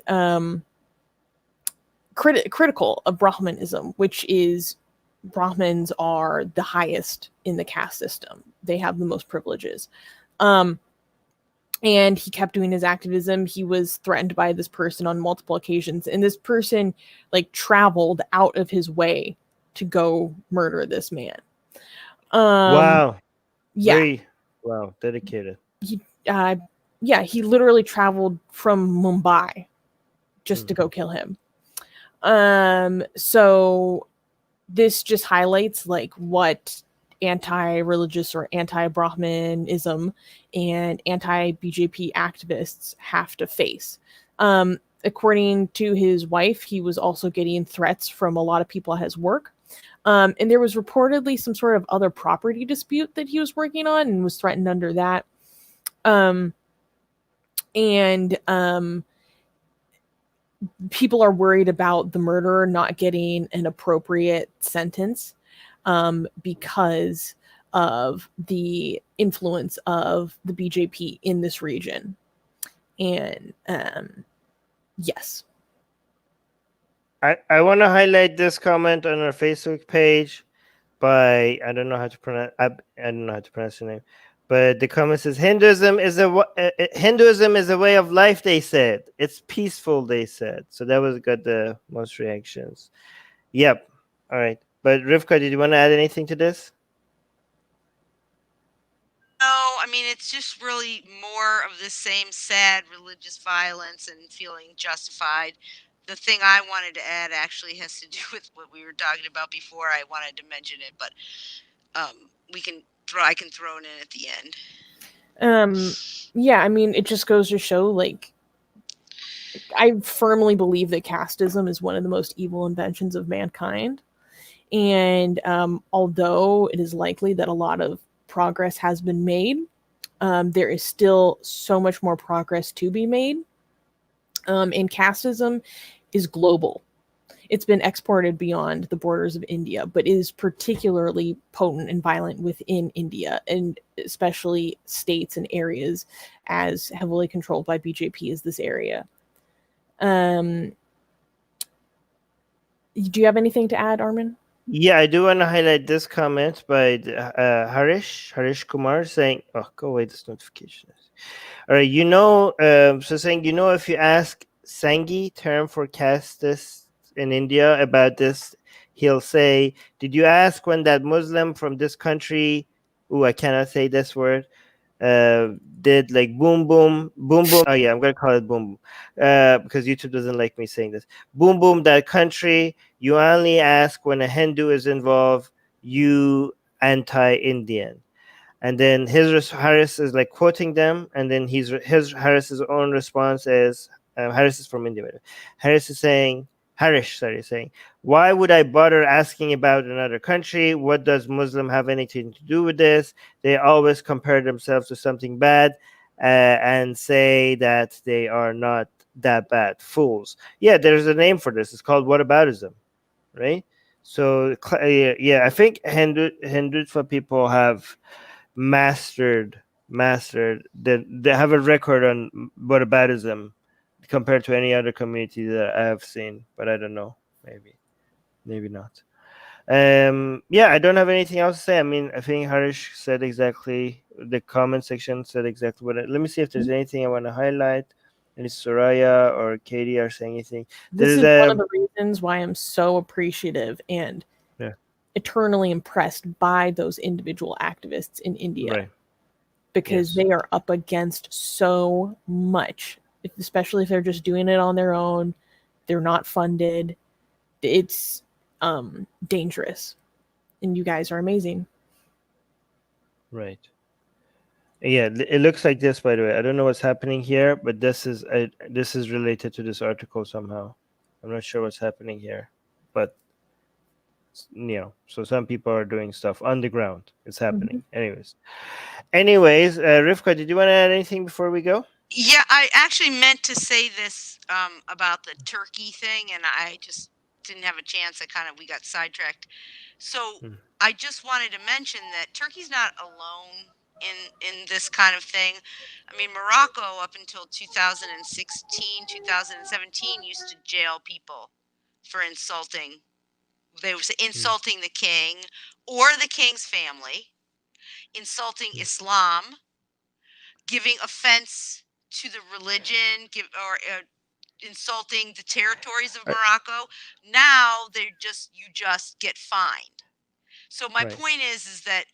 critical of Brahmanism, which is Brahmins are the highest in the caste system. They have the most privileges. And he kept doing his activism. He was threatened by this person on multiple occasions. And this person like traveled out of his way to go murder this man. Wow. Yeah. Wow. Dedicated. He literally traveled from Mumbai just to go kill him. So this just highlights like what anti-religious or anti-Brahmanism and anti-BJP activists have to face. According to his wife, he was also getting threats from a lot of people at his work. And there was reportedly some sort of other property dispute that he was working on and was threatened under that. People are worried about the murderer not getting an appropriate sentence because of the influence of the BJP in this region. And yes. I want to highlight this comment on our Facebook page by I don't know how to pronounce the name. But the comment says Hinduism is a way of life. They said it's peaceful. They said so. That was got the most reactions. Yep. All right. But Rivka, did you want to add anything to this? No, I mean, it's just really more of the same sad religious violence and feeling justified. The thing I wanted to add actually has to do with what we were talking about before. I wanted to mention it, but I can throw it in at the end. Yeah, I mean, it just goes to show, like, I firmly believe that casteism is one of the most evil inventions of mankind. And although it is likely that a lot of progress has been made, there is still so much more progress to be made. And casteism is global. It's been exported beyond the borders of India, but is particularly potent and violent within India, and especially states and areas as heavily controlled by BJP as this area. Do you have anything to add, Armin? Yeah, I do want to highlight this comment by Harish Kumar saying, "Oh, go away this notification." All right, so saying, if you ask Sangi, term for castists in India, about this, he'll say, "Did you ask when that Muslim from this country? I cannot say this word. Did like boom boom boom boom. Oh yeah, I'm gonna call it boom boom, because YouTube doesn't like me saying this. Boom boom that country. You only ask when a Hindu is involved. You anti-Indian." And then Harris is like quoting them, and then Harris's own response is, Harris is from India. Harris is saying, "Why would I bother asking about another country? What does Muslim have anything to do with this? They always compare themselves to something bad, and say that they are not that bad. Fools." Yeah, there's a name for this. It's called whataboutism, right? So yeah, I think Hindutva people have mastered they have a record on whataboutism compared to any other community that I have seen, but I don't know, maybe not. Yeah, I don't have anything else to say. I mean, I think Harish said exactly, the comment section said exactly what let me see if there's anything I want to highlight. Any Soraya or Katie are saying anything. This There's is one of the reasons why I'm so appreciative and eternally impressed by those individual activists in India, right, because they are up against so much, especially if they're just doing it on their own. They're not funded. It's dangerous, and you guys are amazing. Right. Yeah, it looks like this, by the way. I don't know what's happening here, but this is related to this article somehow. I'm not sure what's happening here, but so some people are doing stuff on the ground. It's happening. Anyways, Rivka, did you want to add anything before we go? Yeah, I actually meant to say this about the turkey thing, and I just didn't have a chance. We got sidetracked. So I just wanted to mention that Turkey's not alone in this kind of thing. I mean, Morocco up until 2016, 2017 used to jail people for insulting. They were insulting the king or the king's family, insulting Islam, giving offense to the religion, or insulting the territories of Morocco. Now you just get fined. So my point is that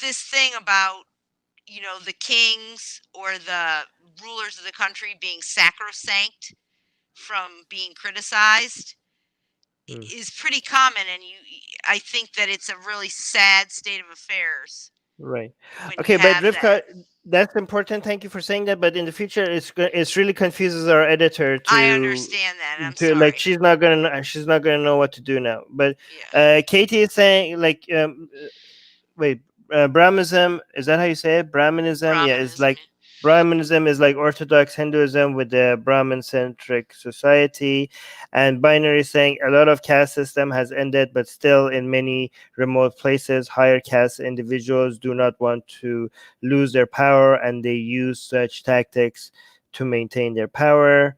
this thing about the kings or the rulers of the country being sacrosanct from being criticized is pretty common, and I think that it's a really sad state of affairs. Right. Okay, but Rivka, that's important. Thank you for saying that. But in the future, it's really confuses our editor. I understand that. I'm sorry. Like she's not gonna know what to do now. But Katie is saying like Brahmanism, is that how you say it? Brahmanism? Yeah, it's like Brahmanism is like Orthodox Hinduism with the Brahman-centric society, and binary saying a lot of caste system has ended, but still in many remote places, higher caste individuals do not want to lose their power, and they use such tactics to maintain their power.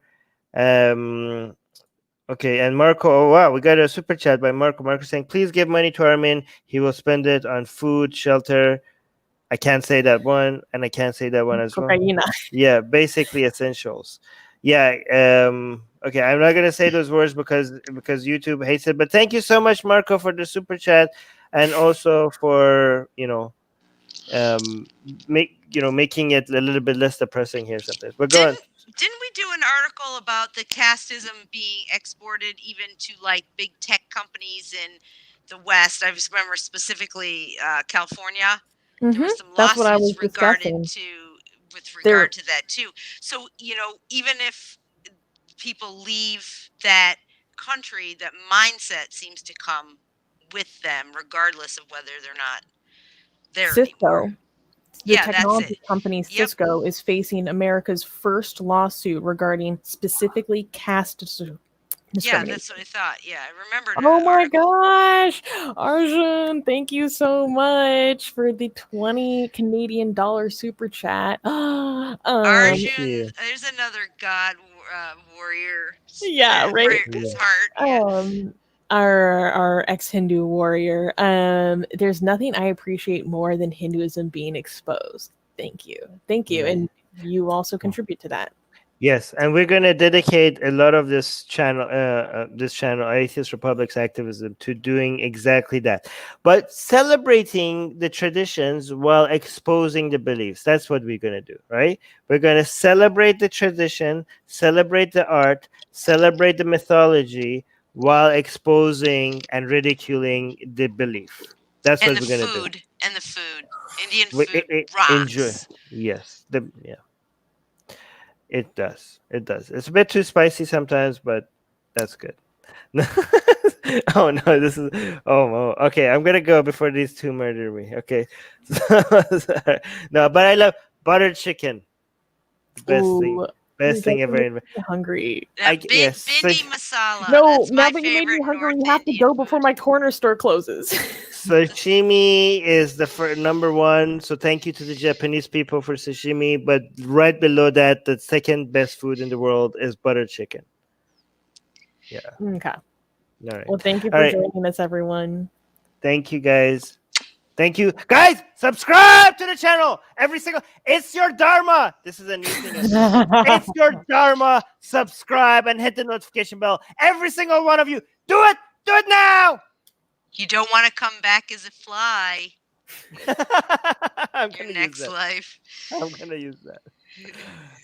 Okay, and Marco, oh wow, we got a super chat by Marco. Marco saying, "Please give money to Armin. He will spend it on food, shelter, I can't say that one, and I can't say that one as well. Cocaína. Yeah, basically essentials. Yeah. Okay, I'm not gonna say those words because YouTube hates it. But thank you so much, Marco, for the super chat, and also for making it a little bit less depressing here sometimes. But go on. Didn't we do an article about the casteism being exported even to like big tech companies in the West? I just remember specifically California. There was some That's what I was lawsuits discussing. with regard to that too. So even if people leave that country, that mindset seems to come with them, regardless of whether they're not there anymore. Cisco, the Yeah, that's technology it. company Yep. Cisco, is facing America's first lawsuit regarding specifically caste Yeah, discrimination. that's what I thought. Yeah, I remembered. Oh an my article. gosh, Arjun, thank you so much for the 20 Canadian dollar super chat. Arjun, you. there's another god warrior. Yeah, right. His heart. Yeah. Our ex-Hindu warrior. There's nothing I appreciate more than Hinduism being exposed. Thank you, and you also contribute to that. Yes, and we're going to dedicate a lot of this channel, Atheist Republic's activism, to doing exactly that. But celebrating the traditions while exposing the beliefs. That's what we're going to do, right? We're going to celebrate the tradition, celebrate the art, celebrate the mythology, while exposing and ridiculing the belief. That's what we're going to do. And the food. Indian food Enjoy. rocks. Yes. It does. It does. It's a bit too spicy sometimes, but that's good. Oh no, this is okay. I'm gonna go before these two murder me. Okay. No, but I love buttered chicken. Best thing ever. Hungry. Bindi masala. No, that's now my that you made me favorite hungry, North you have to Indian go before my corner store closes. Sashimi is the number one. So thank you to the Japanese people for sashimi. But right below that, the second best food in the world is buttered chicken. Yeah. Okay. All right. Well, thank you for joining us, everyone. Thank you, guys. Thank you, guys. Subscribe to the channel. It's your dharma. This is a new thing. It's your dharma. Subscribe and hit the notification bell. Every single one of you. Do it. Do it now. You don't want to come back as a fly. I'm Your next life. I'm gonna use that.